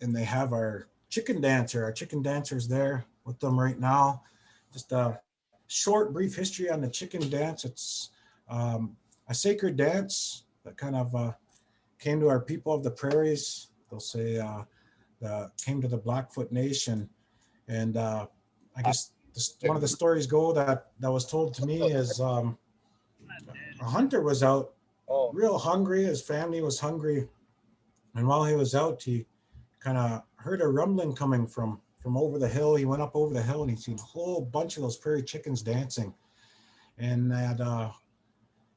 And they have our chicken dancer. Our chicken dancer's there with them right now. Just a short, brief history on the chicken dance. It's a sacred dance that kind of came to our people of the prairies. They'll say came to the Blackfoot Nation. And I guess one of the stories go that was told to me is a hunter was out real hungry. His family was hungry. And while he was out, he kind of heard a rumbling coming from over the hill. He went up over the hill and he seen a whole bunch of those prairie chickens dancing. And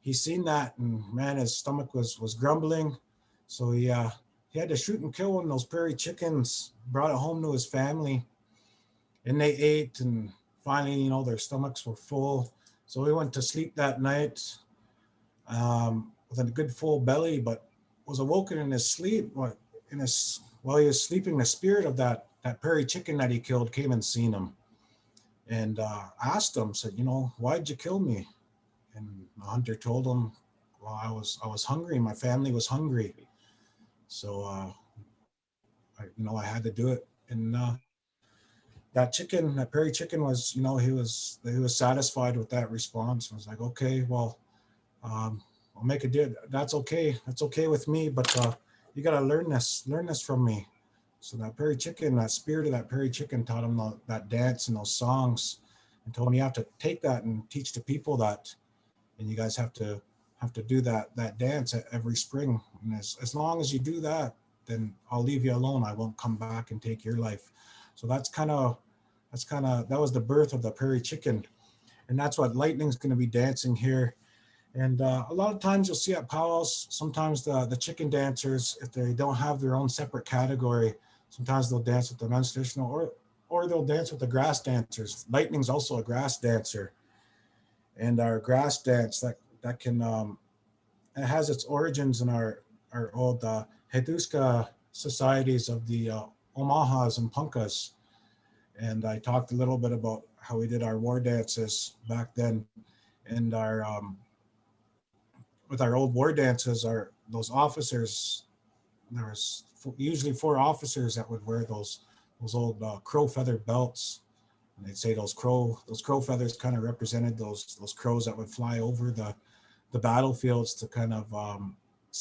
he seen that, and man, his stomach was grumbling. So he had to shoot and kill one of those prairie chickens, brought it home to his family, and they ate, and finally, their stomachs were full. So he went to sleep that night with a good full belly, but was awoken in his sleep. While he was sleeping, the spirit of that prairie chicken that he killed came and seen him, and asked him, said, "Why'd you kill me?" And the hunter told him, "Well, I was hungry. My family was hungry, so I had to do it." And that prairie chicken was, he was satisfied with that response. I was like, "Okay, well, I'll make a deal. That's okay. That's okay with me. But you got to learn this from me." So that prairie chicken, that spirit of that prairie chicken taught him that dance and those songs, and told him, "You have to take that and teach the people that, and you guys have to do that dance every spring. And as long as you do that, then I'll leave you alone. I won't come back and take your life." So that was the birth of the prairie chicken, and that's what Lightning's going to be dancing here. And a lot of times you'll see at powwows, sometimes the chicken dancers, if they don't have their own separate category, sometimes they'll dance with the men's traditional, or they'll dance with the grass dancers. Lightning's also a grass dancer. And our grass dance that can it has its origins in our old Heduska societies of the Omahas and Punkas. And I talked a little bit about how we did our war dances back then. And with our old war dances, those officers, there was usually 4 officers that would wear those old crow feather belts. And they'd say those crow feathers kind of represented those crows that would fly over the battlefields to kind of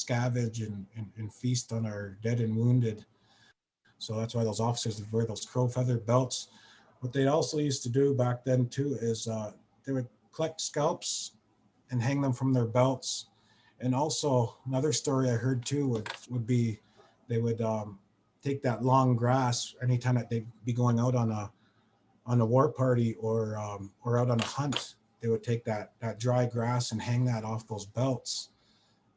scavenge and feast on our dead and wounded. So that's why those officers would wear those crow feather belts. What they also used to do back then too is they would collect scalps and hang them from their belts. And also another story I heard too would be they would take that long grass anytime that they'd be going out on a war party or out on a hunt. They would take that dry grass and hang that off those belts.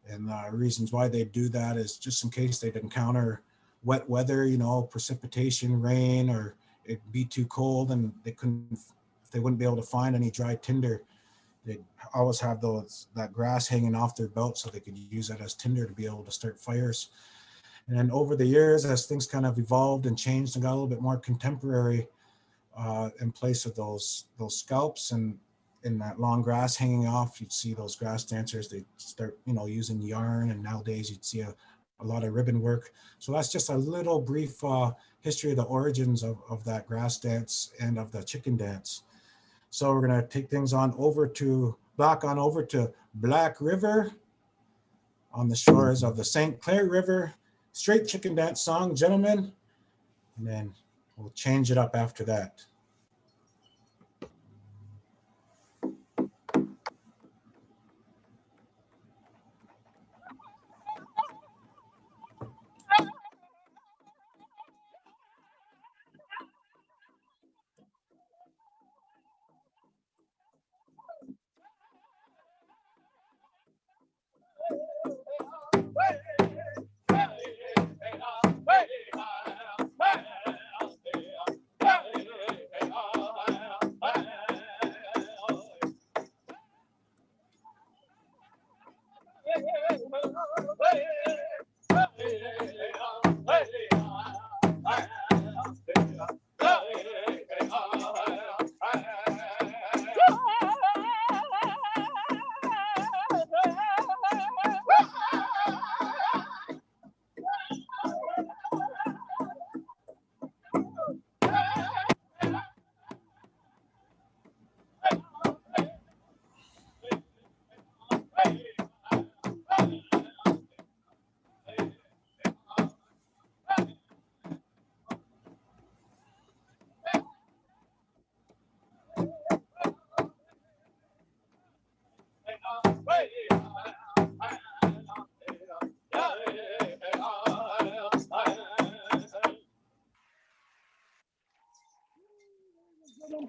And reasons why they do that is just in case they'd encounter wet weather, you know, precipitation, rain, or it'd be too cold and they wouldn't be able to find any dry tinder. They'd always have that grass hanging off their belt so they could use that as tinder to be able to start fires. And then over the years, as things kind of evolved and changed and got a little bit more contemporary, in place of those scalps and in that long grass hanging off, you'd see those grass dancers, they start, you know, using yarn, and nowadays you'd see a lot of ribbon work. So that's just a little brief history of the origins of that grass dance and of the chicken dance. So we're gonna take things back on over to Black River on the shores of the St. Clair River. Straight chicken dance song, gentlemen, and then we'll change it up after that.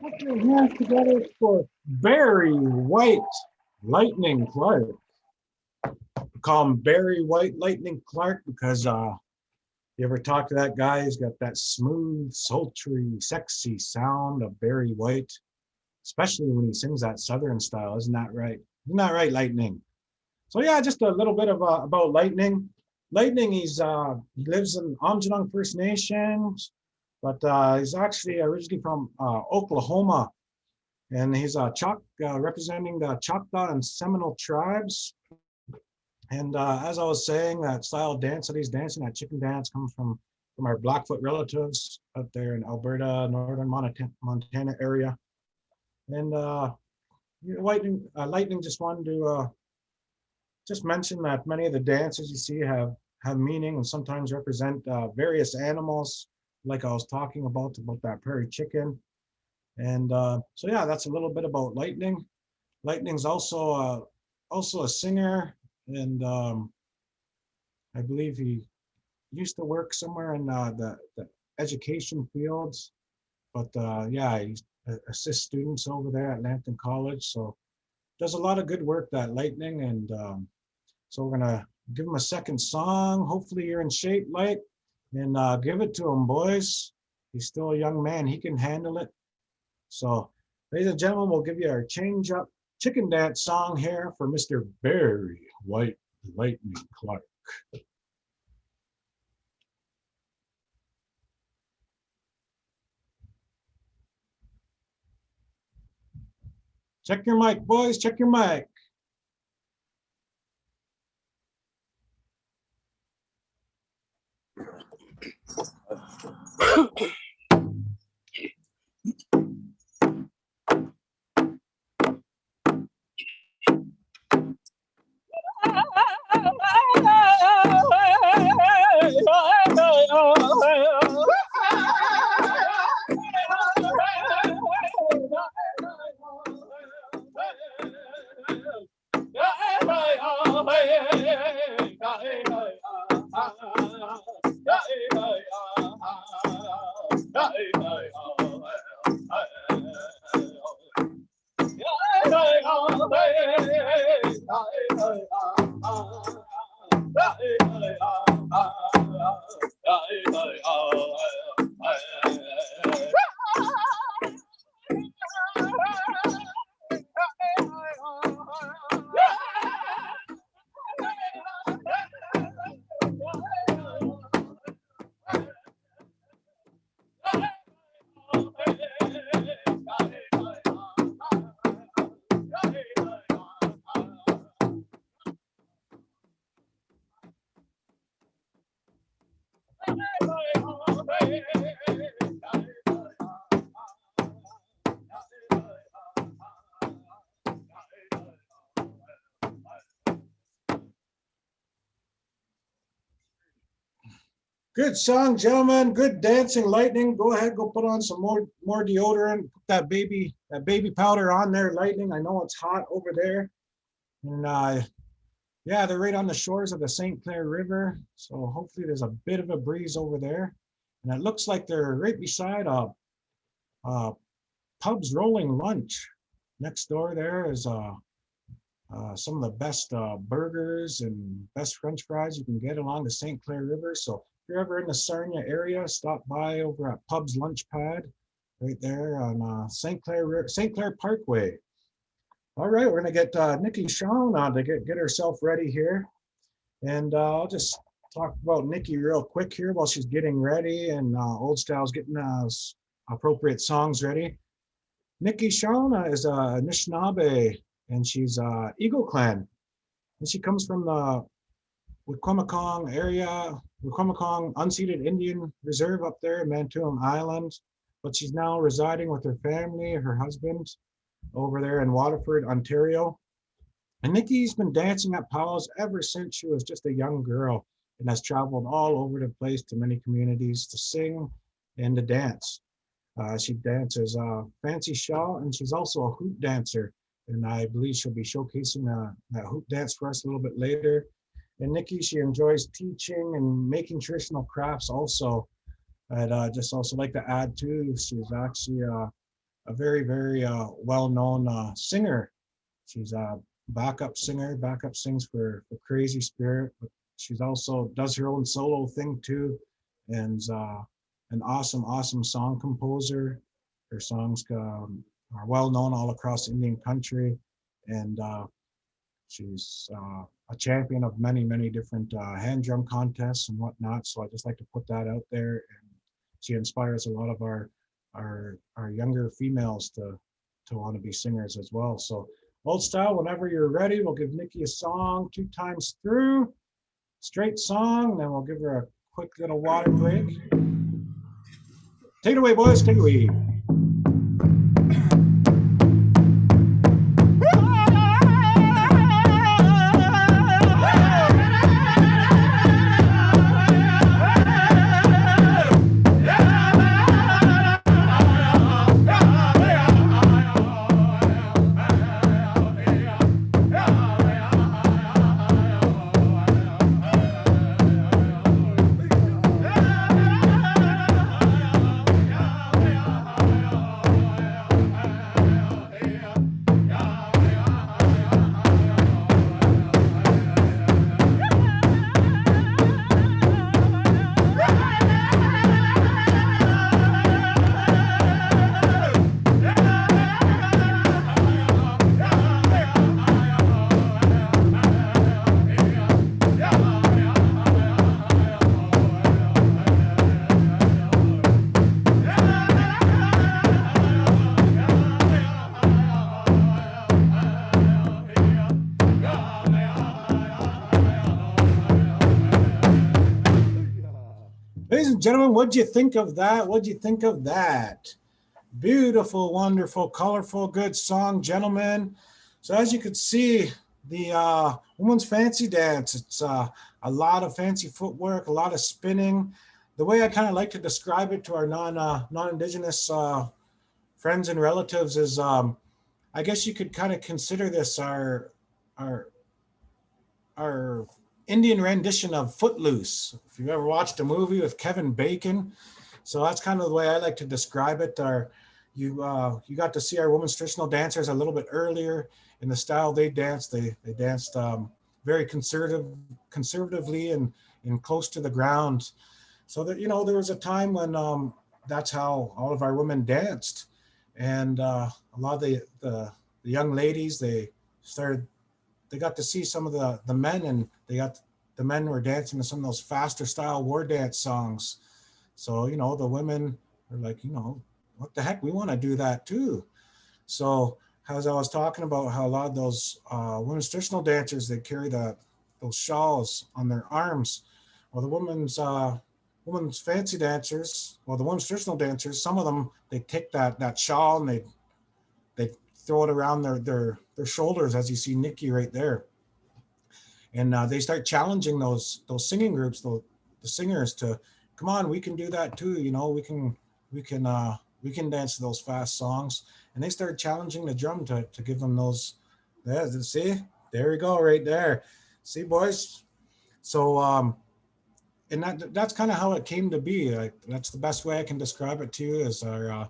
Put your hands together for Barry White Lightning Clark. We call him Barry White Lightning Clark because you ever talk to that guy? He's got that smooth, sultry, sexy sound of Barry White, especially when he sings that Southern style. Isn't that right? Isn't that right, Lightning? So yeah, just a little bit of about Lightning. Lightning, he lives in Amjadong First Nations, but he's actually originally from Oklahoma, and he's representing the Choctaw and Seminole tribes. And as I was saying, that style of dance that he's dancing, that chicken dance, comes from our Blackfoot relatives out there in Alberta, northern Montana area. And Lightning just wanted to just mention that many of the dances you see have meaning and sometimes represent various animals, like I was talking about that prairie chicken. And so yeah, that's a little bit about Lightning. Lightning's also a singer, and I believe he used to work somewhere in the education fields, but yeah, he assists students over there at Lambton College. So does a lot of good work, that Lightning. And so we're gonna give him a second song. Hopefully you're in shape, Light, and give it to him, boys. He's still a young man, he can handle it. So ladies and gentlemen, we'll give you our change up chicken dance song here for Mr. Barry White Lightning Clark. Check your mic, boys, check your mic. Good song, gentlemen. Good dancing, Lightning. Go ahead, go put on some more deodorant. Put that baby powder on there, Lightning. I know it's hot over there, and yeah, they're right on the shores of the St. Clair River. So hopefully there's a bit of a breeze over there, and it looks like they're right beside Pub's Rolling Lunch. Next door there is some of the best burgers and best French fries you can get along the St. Clair River. So if you're ever in the Sarnia area, stop by over at Pub's Lunch Pad, right there on St. Clair Parkway. All right, we're gonna get Nikki Shawn on to get herself ready here, and I'll just talk about Nikki real quick here while she's getting ready, and Old Style's getting appropriate songs ready. Nikki Shawn is a Anishinaabe, and she's Eagle Clan, and she comes from the Wikwemekong area, Wikwemekong Unceded Indian Reserve up there in Manitoulin Island, but she's now residing with her family, her husband, over there in Waterford, Ontario. And Nikki's been dancing at Powell's ever since she was just a young girl, and has traveled all over the place to many communities to sing and to dance. She dances Fancy Shaw, and she's also a hoop dancer. And I believe she'll be showcasing that hoop dance for us a little bit later. And Nikki, she enjoys teaching and making traditional crafts also. I'd just also like to add too, she's actually a very, very well-known singer. She's a backup singer, sings for Crazy Spirit, but she's also does her own solo thing too, and an awesome song composer. Her songs are well known all across Indian country, and she's a champion of many different hand drum contests and whatnot. So I just like to put that out there, and she inspires a lot of our younger females to want to be singers as well. So Old Style, whenever you're ready, we'll give Nikki a song 2 times through, straight song, then we'll give her a quick little water break. Take it away, boys, take it away. Ladies and gentlemen, what'd you think of that? What'd you think of that? Beautiful, wonderful, colorful, good song, gentlemen. So as you could see, the woman's fancy dance, it's a lot of fancy footwork, a lot of spinning. The way I kind of like to describe it to our non-Indigenous friends and relatives is, I guess you could kind of consider this our our Indian rendition of Footloose. If you've ever watched a movie with Kevin Bacon, so that's kind of the way I like to describe it. You got to see our women's traditional dancers a little bit earlier in the style they danced. They danced very conservatively and close to the ground. So that, there was a time when that's how all of our women danced, and a lot of the young ladies, they got to see some of the men, and the men were dancing to some of those faster style war dance songs. So, the women were like, what the heck, we want to do that too. So as I was talking about how a lot of those women's traditional dancers, they carry those shawls on their arms. Well, the women's fancy dancers, well, the women's traditional dancers, some of them, they take that shawl and they throw it around their shoulders, as you see Nikki right there. And they start challenging those singing groups, the singers, to come on, we can do that too. We can dance to those fast songs. And they start challenging the drum to give them those. See, there we go, right there. See, boys. So and that's kind of how it came to be. That's the best way I can describe it to you, is our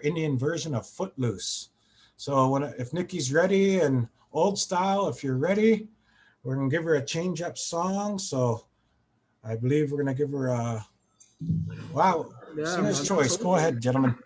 Indian version of Footloose. So if Nikki's ready, and old style, if you're ready, we're gonna give her a change up song. So I believe we're gonna give her a wow, Yeah, singer's man. choice. Go ahead, gentlemen.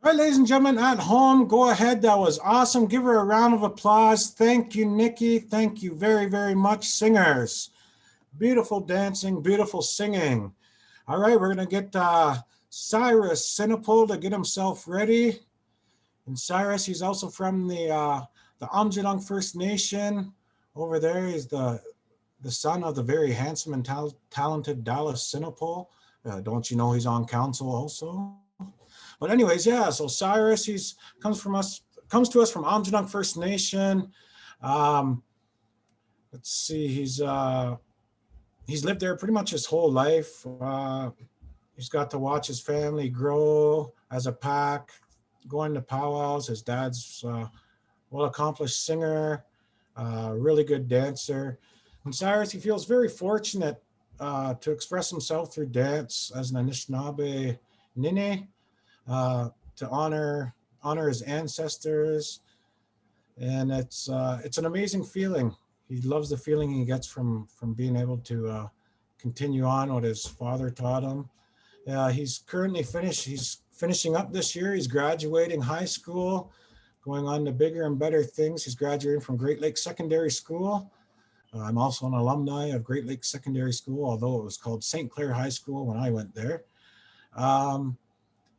All right, ladies and gentlemen at home, go ahead. That was awesome. Give her a round of applause. Thank you, Nikki. Thank you very, very much, singers. Beautiful dancing, beautiful singing. All right, we're going to get Cyrus Sinopol to get himself ready. And Cyrus, he's also from the Amjadong First Nation. Over there, he's the son of the very handsome and talented Dallas Sinopol. Don't you know he's on council also? But anyways, yeah, so Cyrus, comes to us from Amjadong First Nation. Let's see, he's lived there pretty much his whole life. He's got to watch his family grow as a pack, going to powwows. His dad's a well-accomplished singer, really good dancer. And Cyrus, he feels very fortunate to express himself through dance as an Anishinaabe Nene, to honor his ancestors. And it's an amazing feeling. He loves the feeling he gets from being able to continue on what his father taught him. He's finishing up this year. He's graduating high school, going on to bigger and better things. He's graduating from Great Lakes Secondary School. I'm also an alumni of Great Lakes Secondary School, although it was called St. Clair High School when I went there.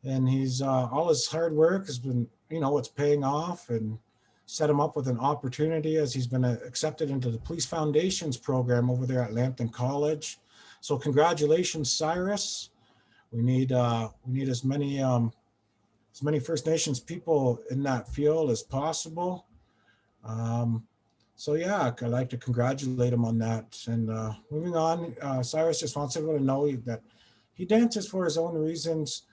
And he's all his hard work has been, it's paying off, and set him up with an opportunity as he's been accepted into the Police Foundations program over there at Lambton College. So congratulations, Cyrus. We need as many First Nations people in that field as possible. So yeah, I'd like to congratulate him on that. And moving on, Cyrus just wants everyone to know that he dances for his own reasons.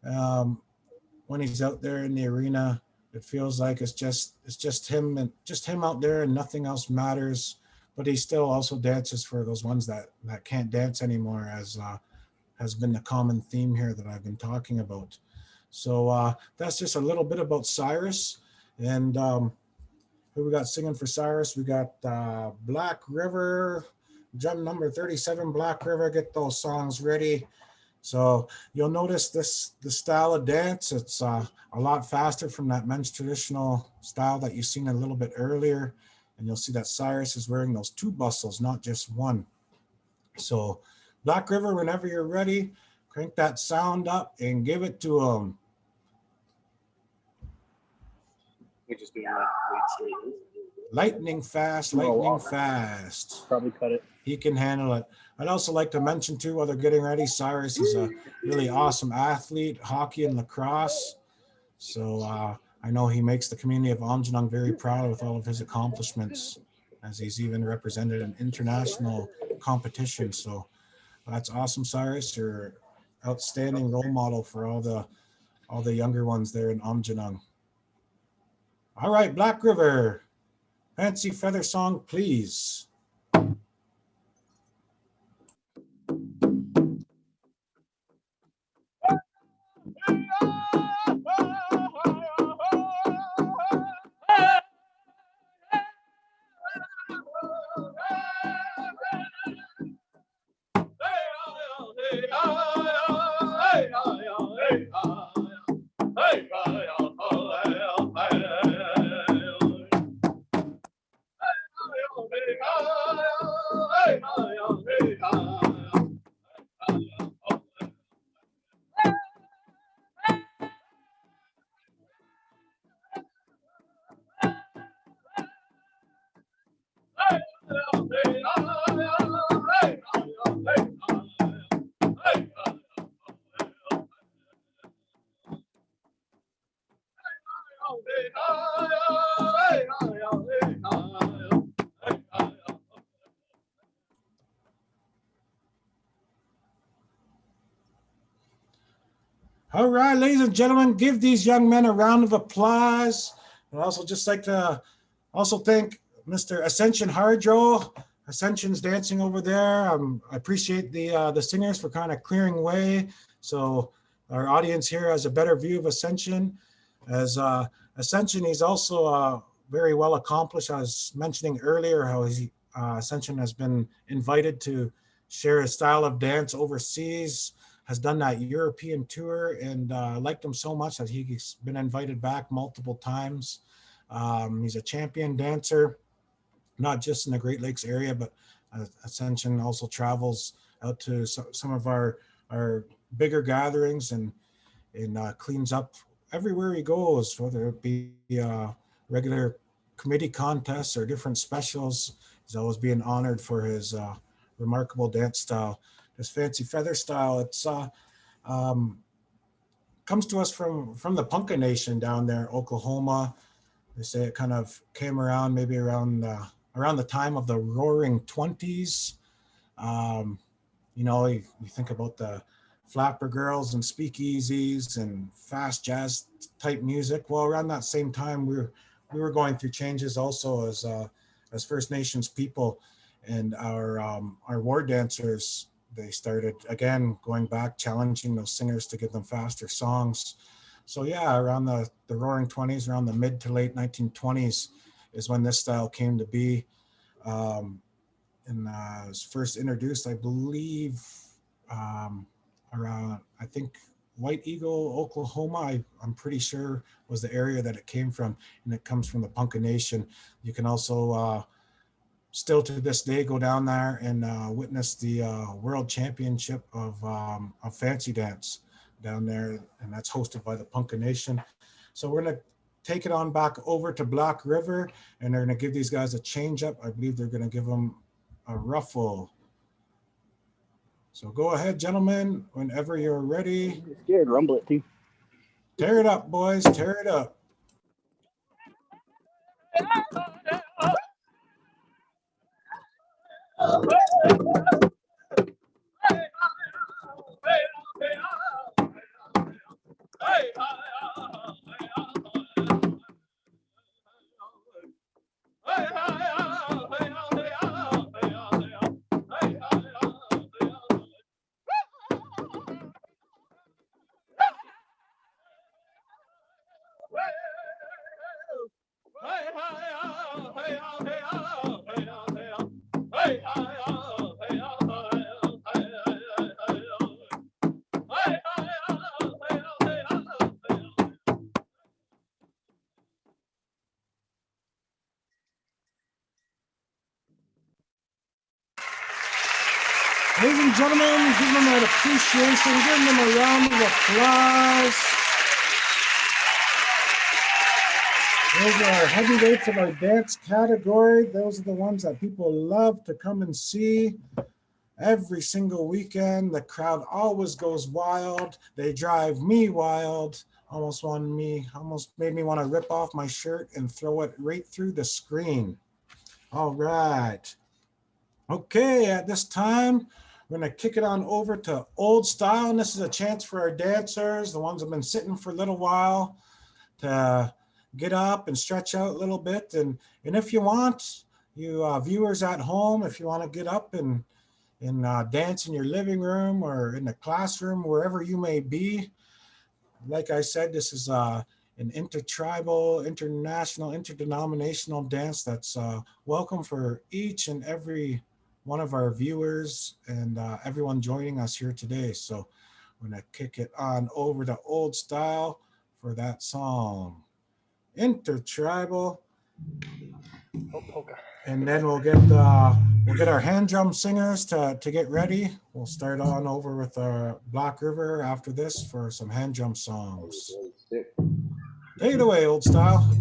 When he's out there in the arena, It feels like it's just him and just him out there and nothing else matters. But he still also dances for those ones that can't dance anymore, as has been the common theme here that I've been talking about. So that's just a little bit about Cyrus. And who we got singing for Cyrus? We got Black River, drum number 37, Black River. Get those songs ready. So you'll notice the style of dance. It's a lot faster from that men's traditional style that you've seen a little bit earlier. And you'll see that Cyrus is wearing those 2 bustles, not just one. So Black River, whenever you're ready, crank that sound up and give it to them. We just doing that. Lightning fast, lightning fast. Probably cut it. He can handle it. I'd also like to mention too, while they're getting ready, Cyrus is a really awesome athlete, hockey and lacrosse. So I know he makes the community of Aamjiwnaang very proud with all of his accomplishments, as he's even represented in international competition. So that's awesome, Cyrus. You're outstanding role model for all the younger ones there in Aamjiwnaang. All right, Black River, fancy feather song, please. All right, ladies and gentlemen, give these young men a round of applause. I'd also just like to also thank Mr. Ascension Hardro. Ascension's dancing over there. I appreciate the singers for kind of clearing way, so our audience here has a better view of Ascension. As Ascension, he's also very well accomplished. I was mentioning earlier how Ascension has been invited to share his style of dance overseas, has done that European tour, and liked him so much that he's been invited back multiple times. He's a champion dancer, not just in the Great Lakes area, but Ascension also travels out to some of our bigger gatherings and cleans up everywhere he goes, whether it be regular committee contests or different specials. He's always being honored for his remarkable dance style. This fancy feather style, it's comes to us from the Punka Nation down there in Oklahoma. They say it kind of came around maybe around the time of the Roaring 20s. You know, you think about the flapper girls and speakeasies and fast jazz type music. Well, around that same time, we were going through changes also as First Nations people, and our war dancers, they started again going back, challenging those singers to give them faster songs. So yeah, around the Roaring 20s, around the mid to late 1920s is when this style came to be. And it was first introduced, I believe, around, I think, White Eagle, Oklahoma, I'm pretty sure was the area that it came from, and it comes from the Punka Nation. You can also still to this day go down there and witness the World Championship of Fancy Dance down there, and that's hosted by the Punka Nation. So we're gonna take it on back over to Black River, and they're gonna give these guys a change up. I believe they're gonna give them a ruffle. So go ahead, gentlemen, whenever you're ready. I'm scared, rumble it too. Tear it up, boys, tear it up. Ladies and gentlemen, give them an appreciation, give them a round of applause. Those are our heavyweights of our dance category. Those are the ones that people love to come and see. Every single weekend, the crowd always goes wild. They drive me wild. Almost made me want to rip off my shirt and throw it right through the screen. All right. Okay, at this time, we're going to kick it on over to Old Style. And this is a chance for our dancers, the ones that have been sitting for a little while, to get up and stretch out a little bit. And if you want, you viewers at home, if you want to get up and dance in your living room or in the classroom, wherever you may be. Like I said, this is an intertribal, international, interdenominational dance that's welcome for each and every one of our viewers and everyone joining us here today. So I'm going to kick it on over to Old Style for that song. Intertribal, and then we'll get our hand drum singers to get ready. We'll start on over with our Black River after this for some hand drum songs. Take it away, Old Style.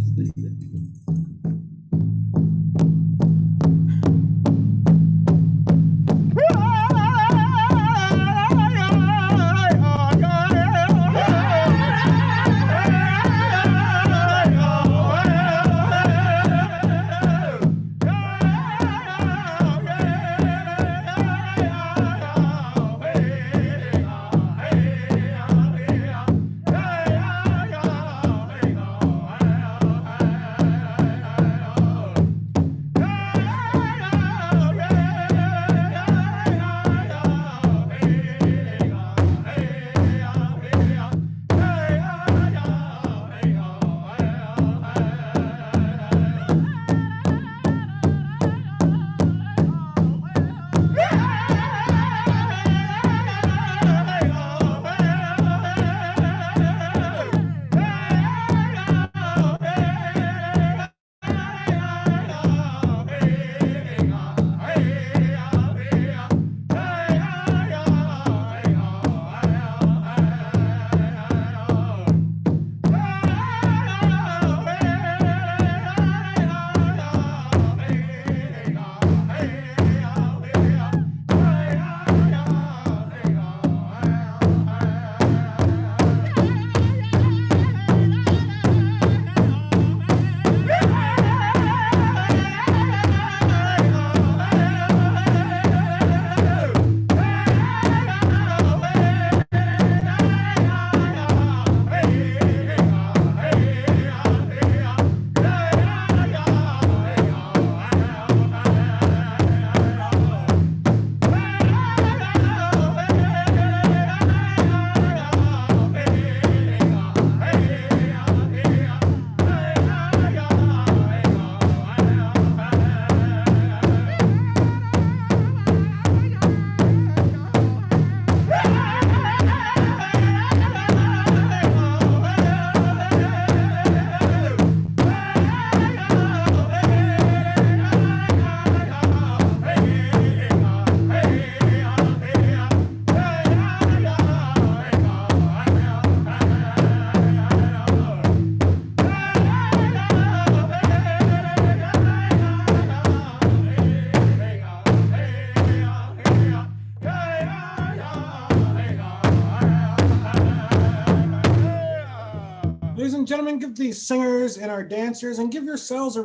Ladies and gentlemen, give these singers and our dancers and give yourselves a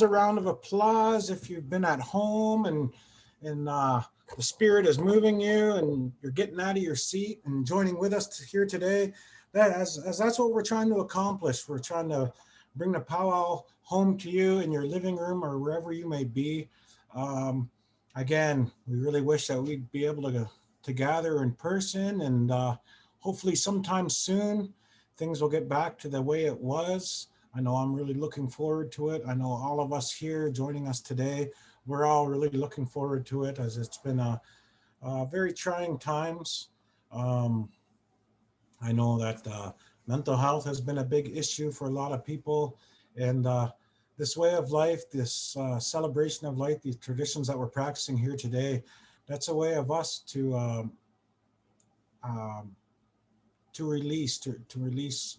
round of applause if you've been at home and the spirit is moving you and you're getting out of your seat and joining with us here today. As that's what we're trying to accomplish. We're trying to bring the powwow home to you in your living room or wherever you may be. Again, we really wish that we'd be able to gather in person, and hopefully sometime soon things will get back to the way it was. I know I'm really looking forward to it. I know all of us here joining us today, we're all really looking forward to it, as it's been a very trying times. I know that mental health has been a big issue for a lot of people, and this way of life, this celebration of life, these traditions that we're practicing here today, that's a way of us um, to release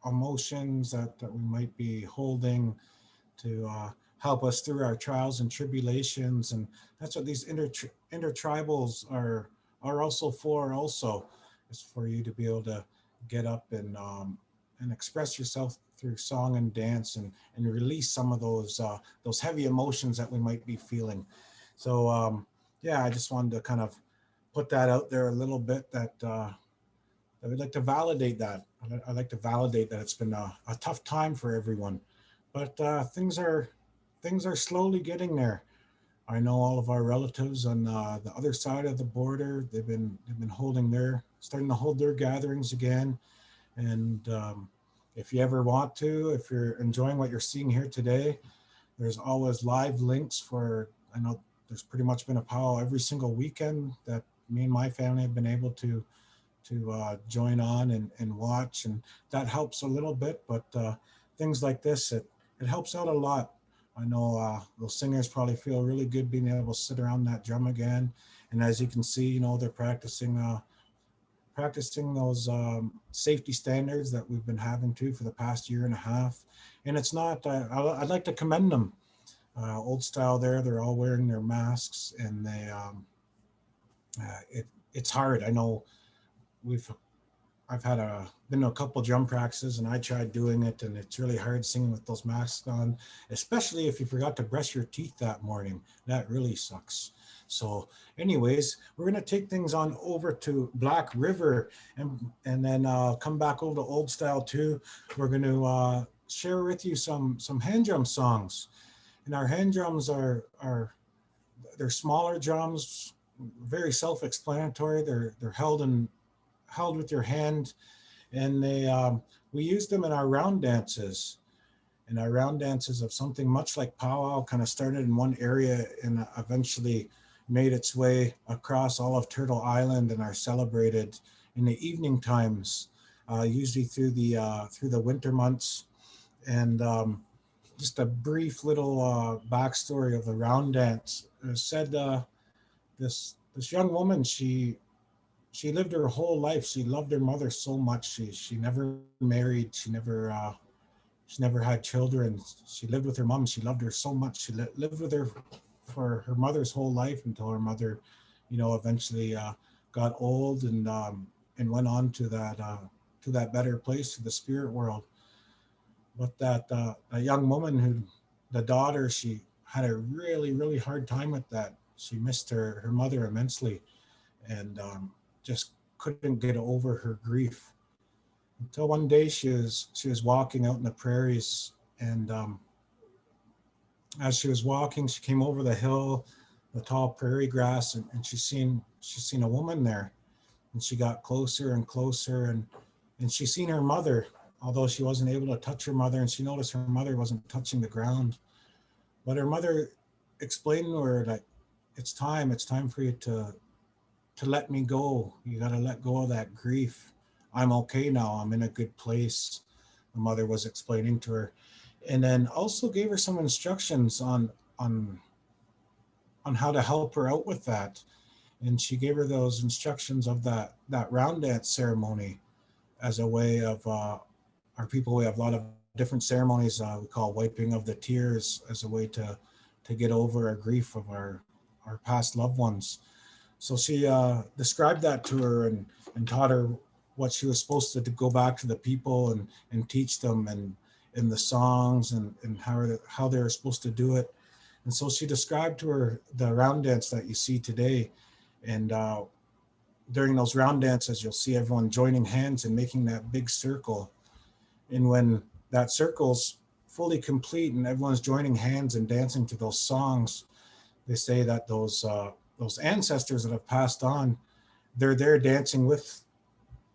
emotions that we might be holding, to help us through our trials and tribulations. And that's what these intertribals are also for. Also, is for you to be able to get up and express yourself through song and dance, and release some of those heavy emotions that we might be feeling. So yeah, I just wanted to kind of put that out there a little bit, that I would like to validate that. I'd like to validate that it's been a tough time for everyone, but things are slowly getting there. I know all of our relatives on the other side of the border. They've been starting to hold their gatherings again. And if you ever want to, if you're enjoying what you're seeing here today, there's always live links for. I know there's pretty much been a powwow every single weekend that me and my family have been able to join on and watch, and that helps a little bit. But things like this, it helps out a lot. I know those singers probably feel really good being able to sit around that drum again, and as you can see, they're practicing those safety standards that we've been having to for the past year and a half. And it's not. I'd like to commend them. Old style there, they're all wearing their masks, and it's hard. I know we've I've been to a couple drum practices, and I tried doing it, and it's really hard singing with those masks on, especially if you forgot to brush your teeth that morning. That really sucks. So anyways, we're going to take things on over to Black River, and then come back over to Old Style too. We're going to share with you some hand drum songs. And our hand drums they're smaller drums, very self-explanatory. They're held with your hand, and we use them in our round dances. And our round dances of something much like powwow kind of started in one area and eventually made its way across all of Turtle Island and are celebrated in the evening times, usually through the winter months. And just a brief little backstory of the round dance. It said this young woman, she lived her whole life. She loved her mother so much. She never married. She never had children. She lived with her mom. She loved her so much. She lived with her for her mother's whole life until her mother, eventually got old and went on to that better place, to the spirit world. But that a young woman the daughter, she had a really, really hard time with that. She missed her mother immensely, and just couldn't get over her grief until one day she was walking out in the prairies, and as she was walking, she came over the hill, the tall prairie grass, and she seen a woman there, and she got closer and closer, and she seen her mother, although she wasn't able to touch her mother, and she noticed her mother wasn't touching the ground. But her mother explained to her that it's time for you to let me go. You got to let go of that grief. I'm okay now. I'm in a good place. The mother was explaining to her, and then also gave her some instructions on on how to help her out with that. And she gave her those instructions of that round dance ceremony as a way of our people. We have a lot of different ceremonies we call wiping of the tears, as a way to get over our grief of our past loved ones. So she described that to her, and taught her what she was supposed to go back to the people and teach them, and in the songs, and how they were supposed to do it. And so she described to her the round dance that you see today. And during those round dances, you'll see everyone joining hands and making that big circle. And when that circle's fully complete and everyone's joining hands and dancing to those songs, they say that those ancestors that have passed on, they're there dancing with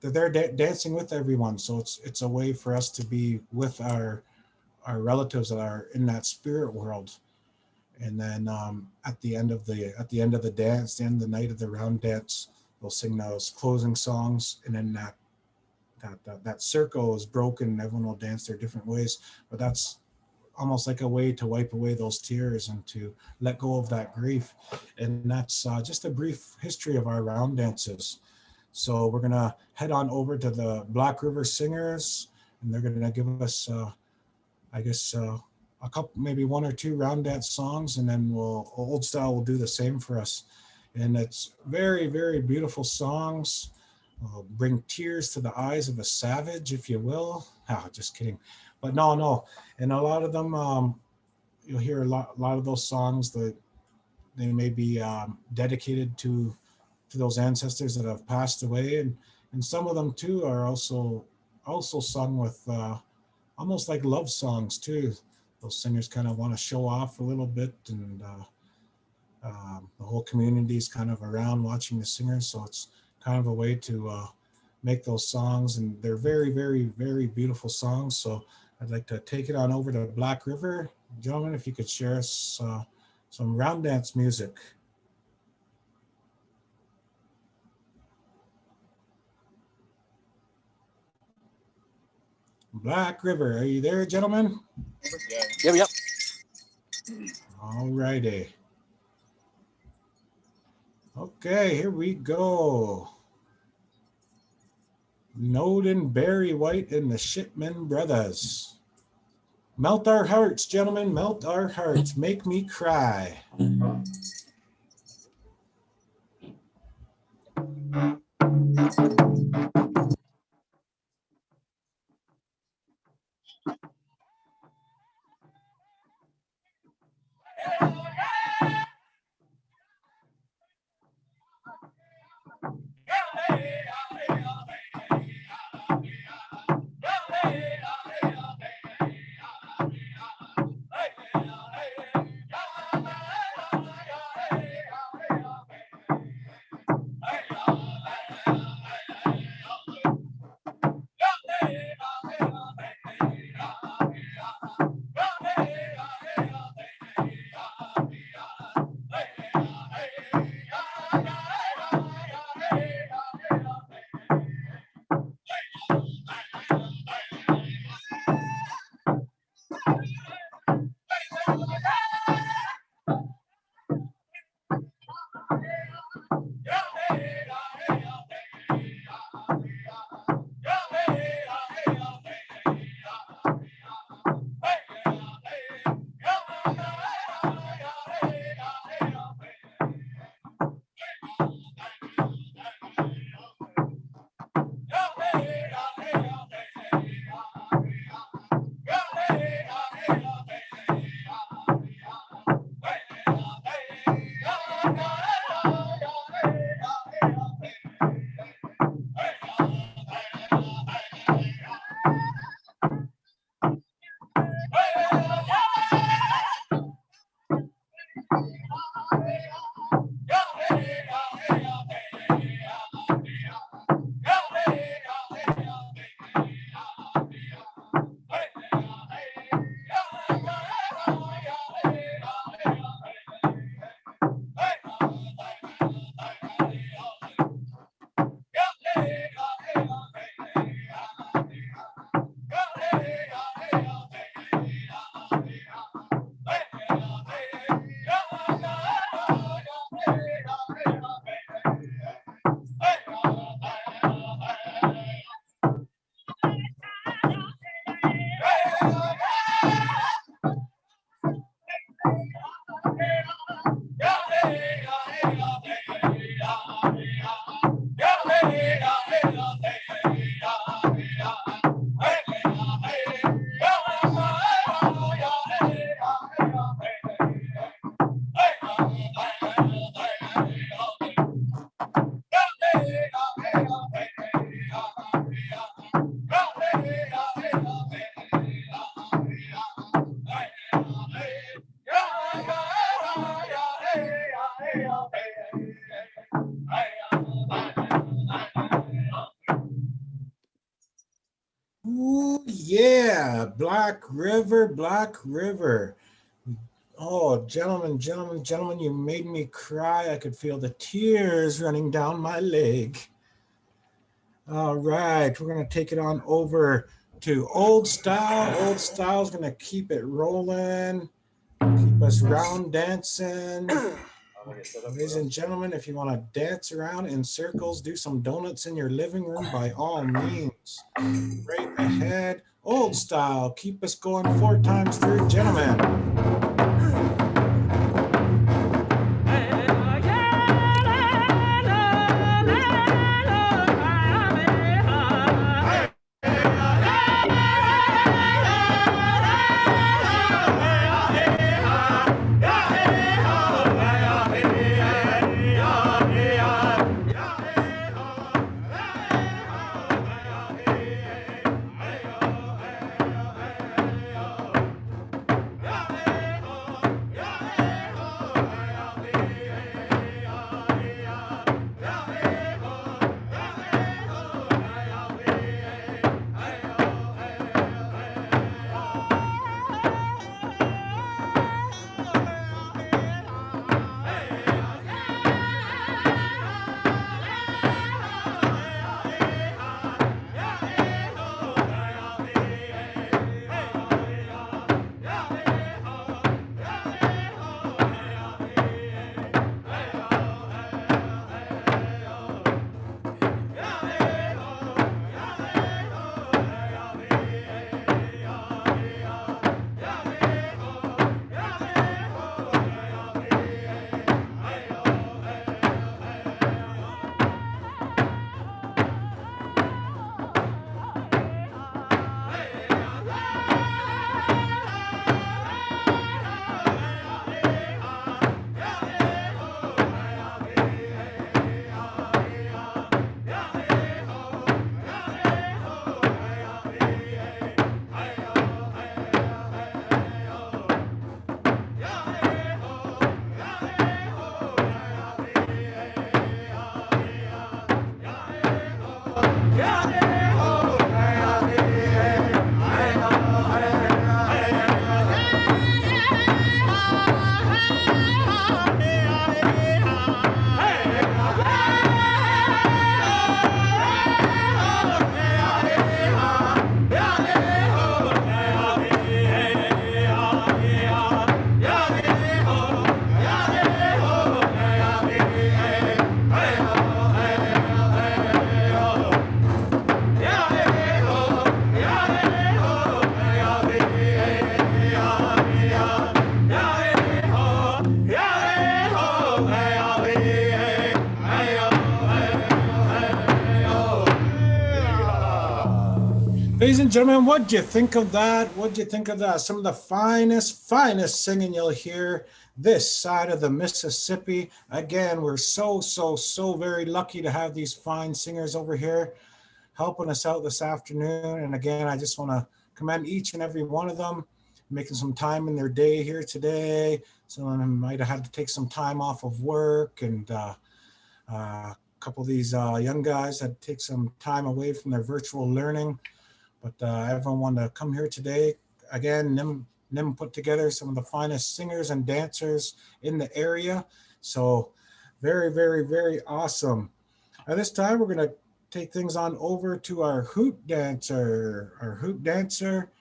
dancing with everyone. So it's a way for us to be with our relatives that are in that spirit world. And then at the end of the dance, the end of the night of the round dance, they'll sing those closing songs, and then that circle is broken and everyone will dance their different ways. But that's almost like a way to wipe away those tears and to let go of that grief. And that's just a brief history of our round dances. So we're gonna head on over to the Black River Singers, and they're gonna give us, I guess, a couple, maybe one or two round dance songs, and then Old Style will do the same for us. And it's very, very beautiful songs. Bring tears to the eyes of a savage, if you will. Ah, just kidding. But no. And a lot of them, you'll hear a lot of those songs that they may be dedicated to those ancestors that have passed away, and some of them too are also sung with almost like love songs too. Those singers kind of want to show off a little bit, and the whole community is kind of around watching the singers, so it's kind of a way to make those songs, and they're very, very, very beautiful songs. So I'd like to take it on over to Black River. Gentlemen, if you could share us some round dance music. Black River, are you there, gentlemen? Yep. All righty. Okay, here we go. Node and Barry White and the Shipman Brothers. Melt our hearts, gentlemen, melt our hearts. Make me cry. Ooh, yeah, Black River, Black River. Oh, gentlemen, you made me cry. I could feel the tears running down my leg. All right, we're going to take it on over to Old Style. Old Style's gonna keep it rolling, keep us round dancing. Ladies and gentlemen, if you want to dance around in circles, do some donuts in your living room, by all means. Right ahead, Old Style. Keep us going 4 times through, gentlemen. Ladies and gentlemen, what'd you think of that? What'd you think of that? Some of the finest singing you'll hear this side of the Mississippi. Again, we're so very lucky to have these fine singers over here helping us out this afternoon. And again, I just want to commend each and every one of them, making some time in their day here today. Some of them might have had to take some time off of work, and a couple of these young guys had to take some time away from their virtual learning. But everyone wanted to come here today. Again, NIM put together some of the finest singers and dancers in the area. So very awesome. At this time, we're going to take things on over to our hoop dancer. Our hoop dancer,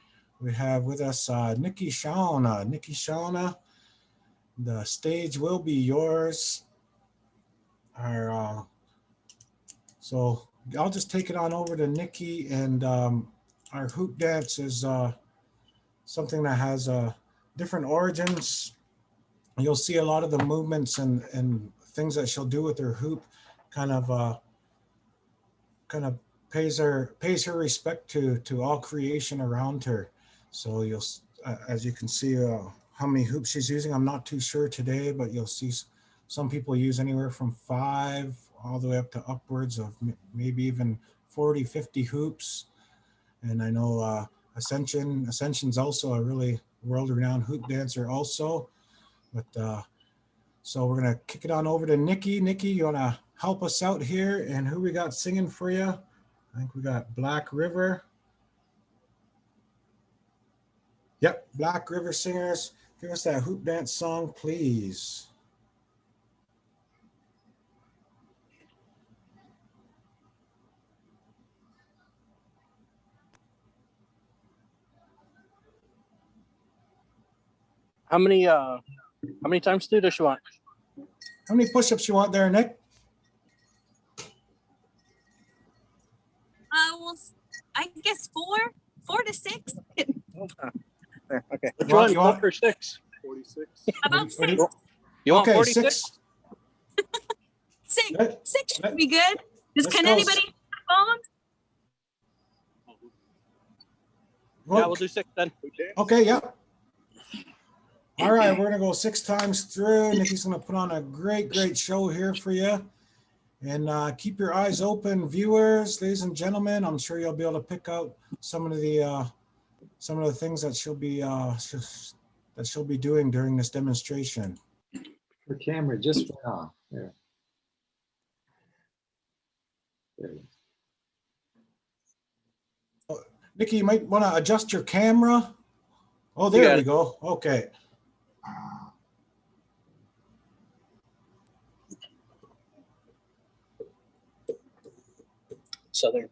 we have with us Nikki Shauna. Nikki Shauna, the stage will be yours. So I'll just take it on over to Nikki, and our hoop dance is something that has different origins. You'll see a lot of the movements and things that she'll do with her hoop kind of pays her respect to all creation around her. So you'll, as you can see, how many hoops she's using, I'm not too sure today, but you'll see some people use anywhere from 5 all the way up to upwards of maybe even 40, 50 hoops. And I know Ascension's also a really world-renowned hoop dancer also. But so we're gonna kick it on over to Nikki. Nikki, you wanna help us out here? And who we got singing for you? I think we got Black River. Yep, Black River Singers. Give us that hoop dance song, please. How many times does she want? How many push-ups you want there, Nick? Well, I guess 4 to 6. There, okay. Which You want- one? you 12 want- or 6? 46. About What do 6. You want Okay, 46? 6. Let- 6 let- should be good. let's Can go. anybody phone? Yeah, we'll do 6 then. Okay, yeah. All right, we're gonna go 6 times through. Nikki's gonna put on a great show here for you. And keep your eyes open, viewers, ladies and gentlemen. I'm sure you'll be able to pick out some of the things that she'll be doing during this demonstration. Her camera just went off. There. There it is. Nikki, you might want to adjust your camera. Oh, You there got we it. go. Okay. Southern.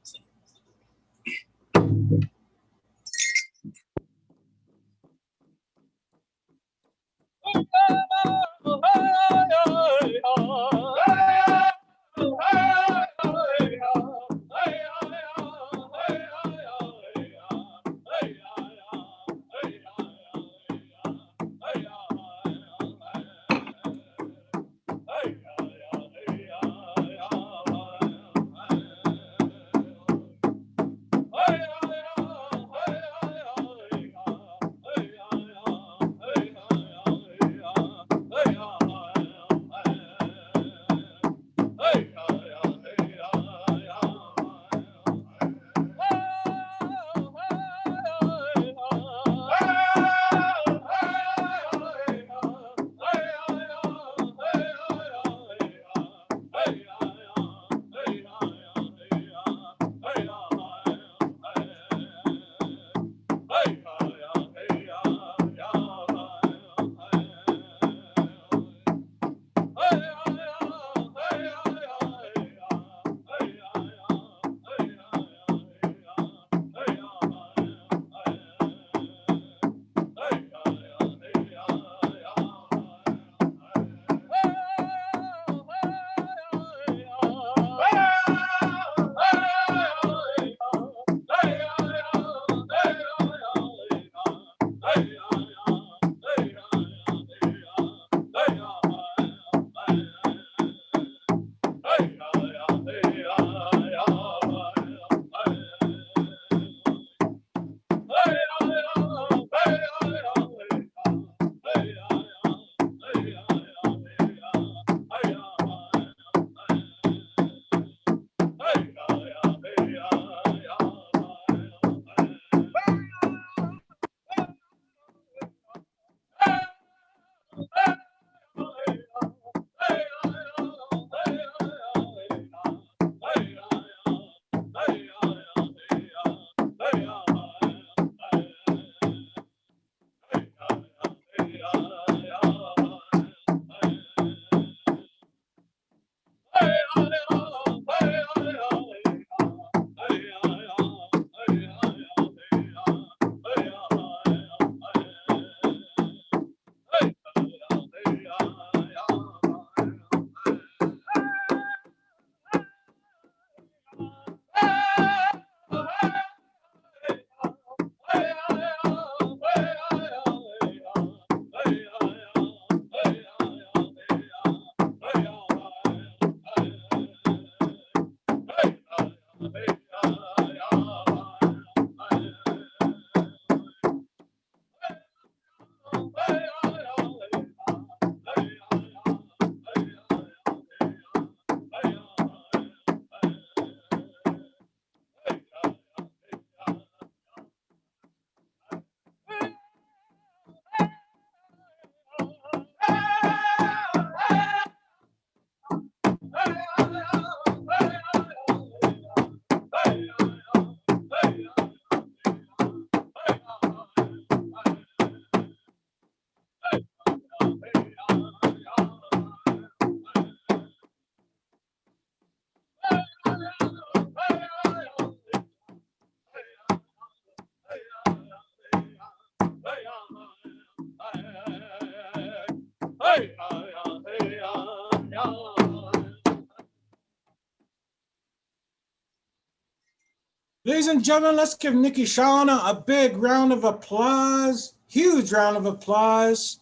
Ladies and gentlemen, let's give Nikki Shauna a big round of applause. Huge round of applause.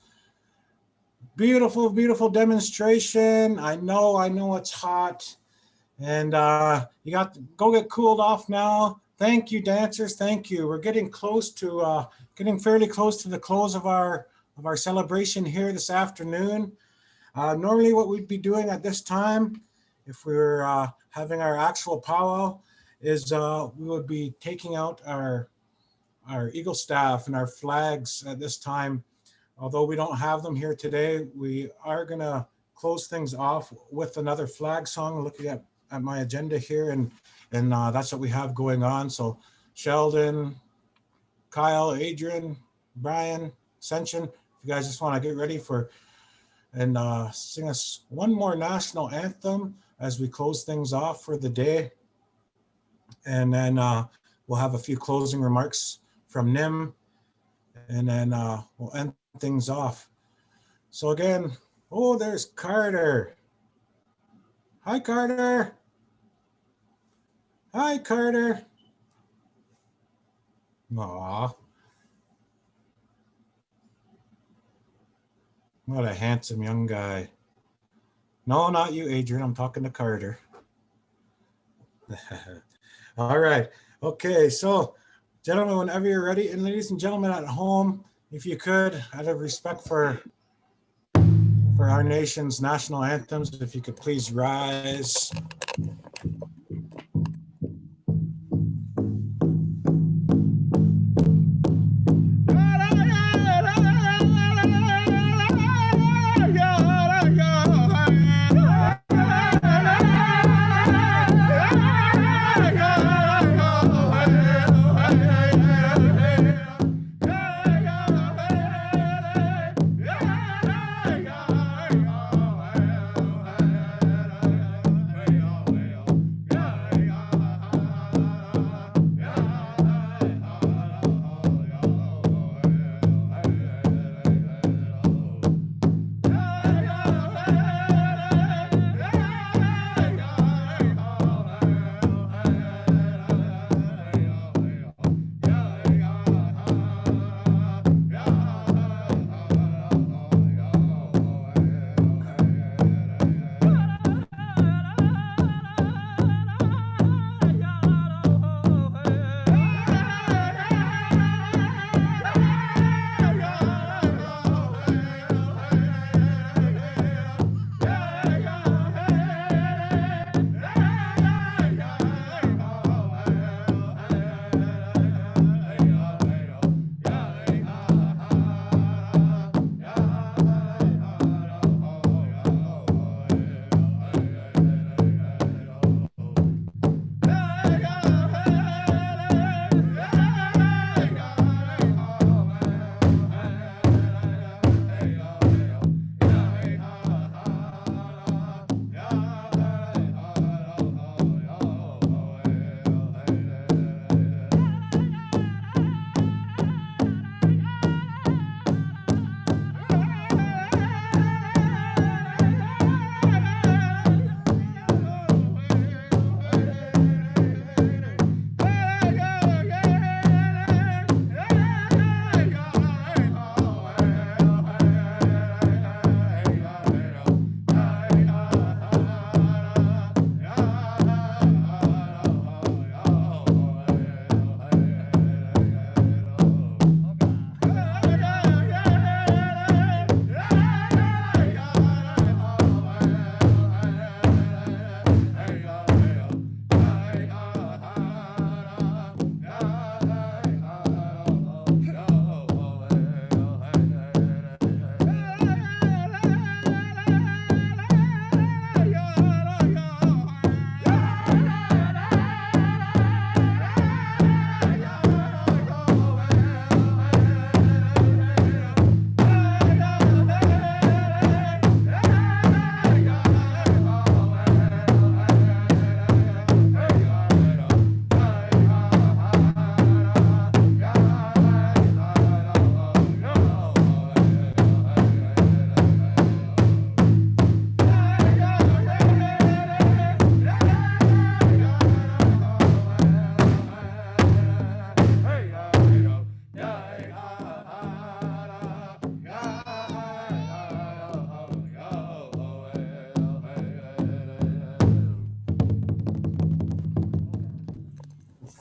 Beautiful, beautiful demonstration. I know it's hot. And you got to go get cooled off now. Thank you, dancers. Thank you. We're getting close to getting fairly close to the close of our celebration here this afternoon. Normally what we'd be doing at this time, if we were having our actual powwow, is we would be taking out our Eagle staff and our flags at this time. Although we don't have them here today, we are gonna close things off with another flag song, looking at my agenda here, and that's what we have going on. So Sheldon, Kyle, Adrian, Brian, Ascension, if you guys just wanna get ready for and sing us one more national anthem as we close things off for the day. And then we'll have a few closing remarks from Nim, and then we'll end things off. So again, oh, there's Carter. Hi, Carter. Hi, Carter. Aw. What a handsome young guy. No, not you, Adrian. I'm talking to Carter. All right. Okay. So, gentlemen, whenever you're ready, and ladies and gentlemen at home, if you could, out of respect for our nation's national anthems, if you could please rise.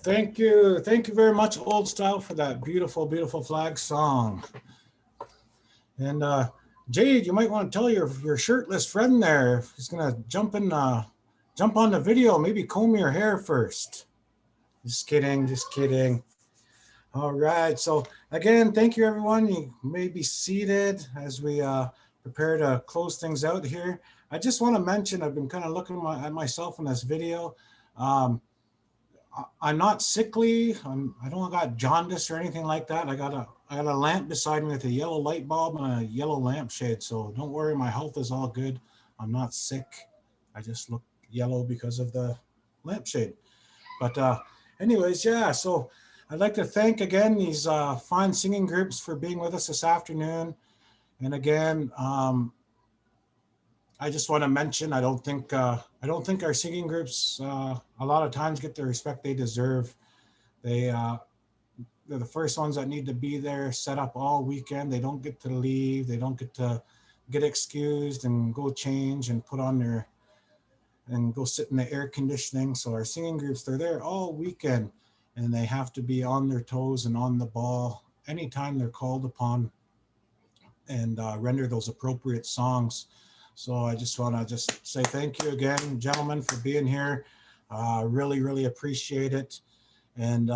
Thank you. Thank you very much, Old Style, for that beautiful, beautiful flag song. And Jade, you might want to tell your shirtless friend there if he's gonna jump on the video. Maybe comb your hair first. Just kidding, just kidding. All right. So again, thank you, everyone. You may be seated as we prepare to close things out here. I just want to mention, I've been kind of looking at myself in this video. I'm not sickly. I don't got jaundice or anything like that. I got a lamp beside me with a yellow light bulb and a yellow lampshade. So don't worry, my health is all good. I'm not sick. I just look yellow because of the lampshade. But anyways, yeah. So I'd like to thank again these fine singing groups for being with us this afternoon. And again, I just want to mention, I don't think our singing groups a lot of times get the respect they deserve. They're the first ones that need to be there, set up all weekend. They don't get to leave. They don't get to get excused and go change and put on and go sit in the air conditioning. So our singing groups, they're there all weekend and they have to be on their toes and on the ball anytime they're called upon and render those appropriate songs. So I just want to say thank you again, gentlemen, for being here. Really, really appreciate it. And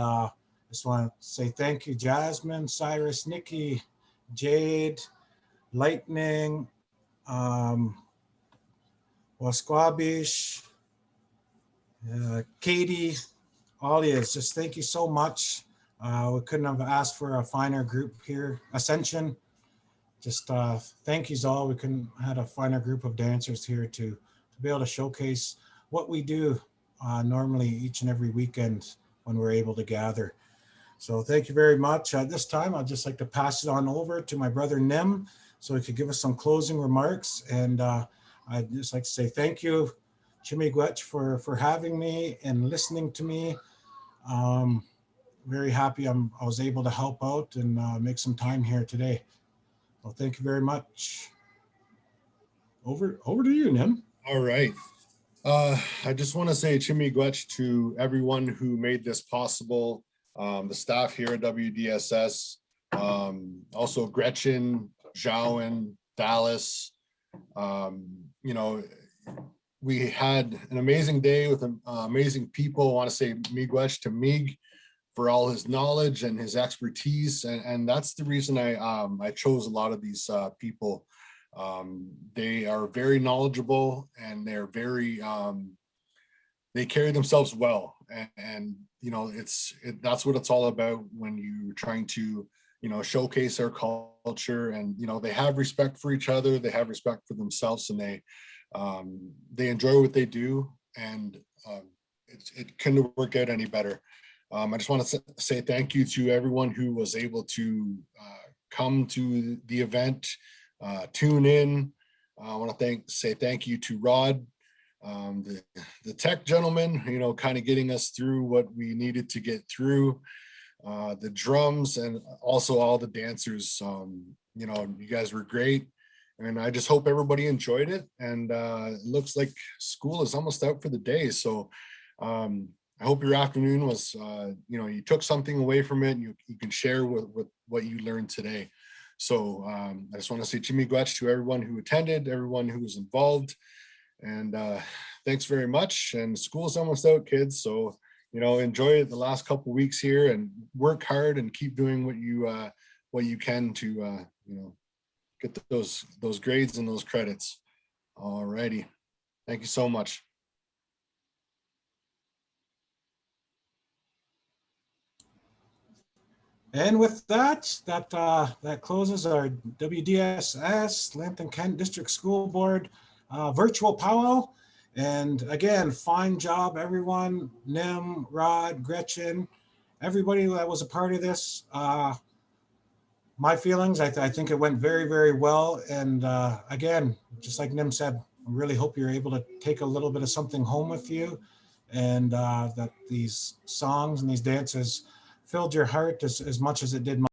just want to say thank you, Jasmine, Cyrus, Nikki, Jade, Lightning, Wasquabish, Katie, all you. Just thank you so much. We couldn't have asked for a finer group here. Ascension. Just thank yous all. We couldn't had a finer group of dancers here to be able to showcase what we do normally each and every weekend when we're able to gather. So thank you very much. This time, I'd just like to pass it on over to my brother Nim so he could give us some closing remarks. And I'd just like to say thank you, Chimigwech, for having me and listening to me. Very happy I was able to help out and make some time here today. Well, thank you very much. Over to you, Nim. All right. I just want to say Chimigwech to everyone who made this possible. The staff here at WDSS, also Gretchen, Jowen, Dallas. You know, we had an amazing day with amazing people. I want to say Miigwech to Miig for all his knowledge and his expertise. And that's the reason I chose a lot of these people. They are very knowledgeable and they're very, they carry themselves well. And you know, that's what it's all about when you're trying to, you know, showcase our culture. And, you know, they have respect for each other. They have respect for themselves, and they enjoy what they do. And it couldn't work out any better. I just want to say thank you to everyone who was able to come to the event, tune in. I want to say thank you to Rod, the tech gentleman, you know, kind of getting us through what we needed to get through, the drums, and also all the dancers. You know, you guys were great. And I just hope everybody enjoyed it. And it looks like school is almost out for the day. So I hope your afternoon was, you know, you took something away from it and you can share with what you learned today. So I just want to say Chimigwech to everyone who attended, everyone who was involved. And thanks very much. And school's almost out, kids. So, you know, enjoy the last couple of weeks here and work hard and keep doing what you can to, you know, get those grades and those credits. All righty. Thank you so much. And with that closes our WDSS Lambton Kent District School Board virtual powwow. And again, fine job, everyone. Nim, Rod, Gretchen, everybody that was a part of this. My feelings, I think it went very, very well. And again, just like Nim said, I really hope you're able to take a little bit of something home with you, and that these songs and these dances filled your heart as much as it did mine.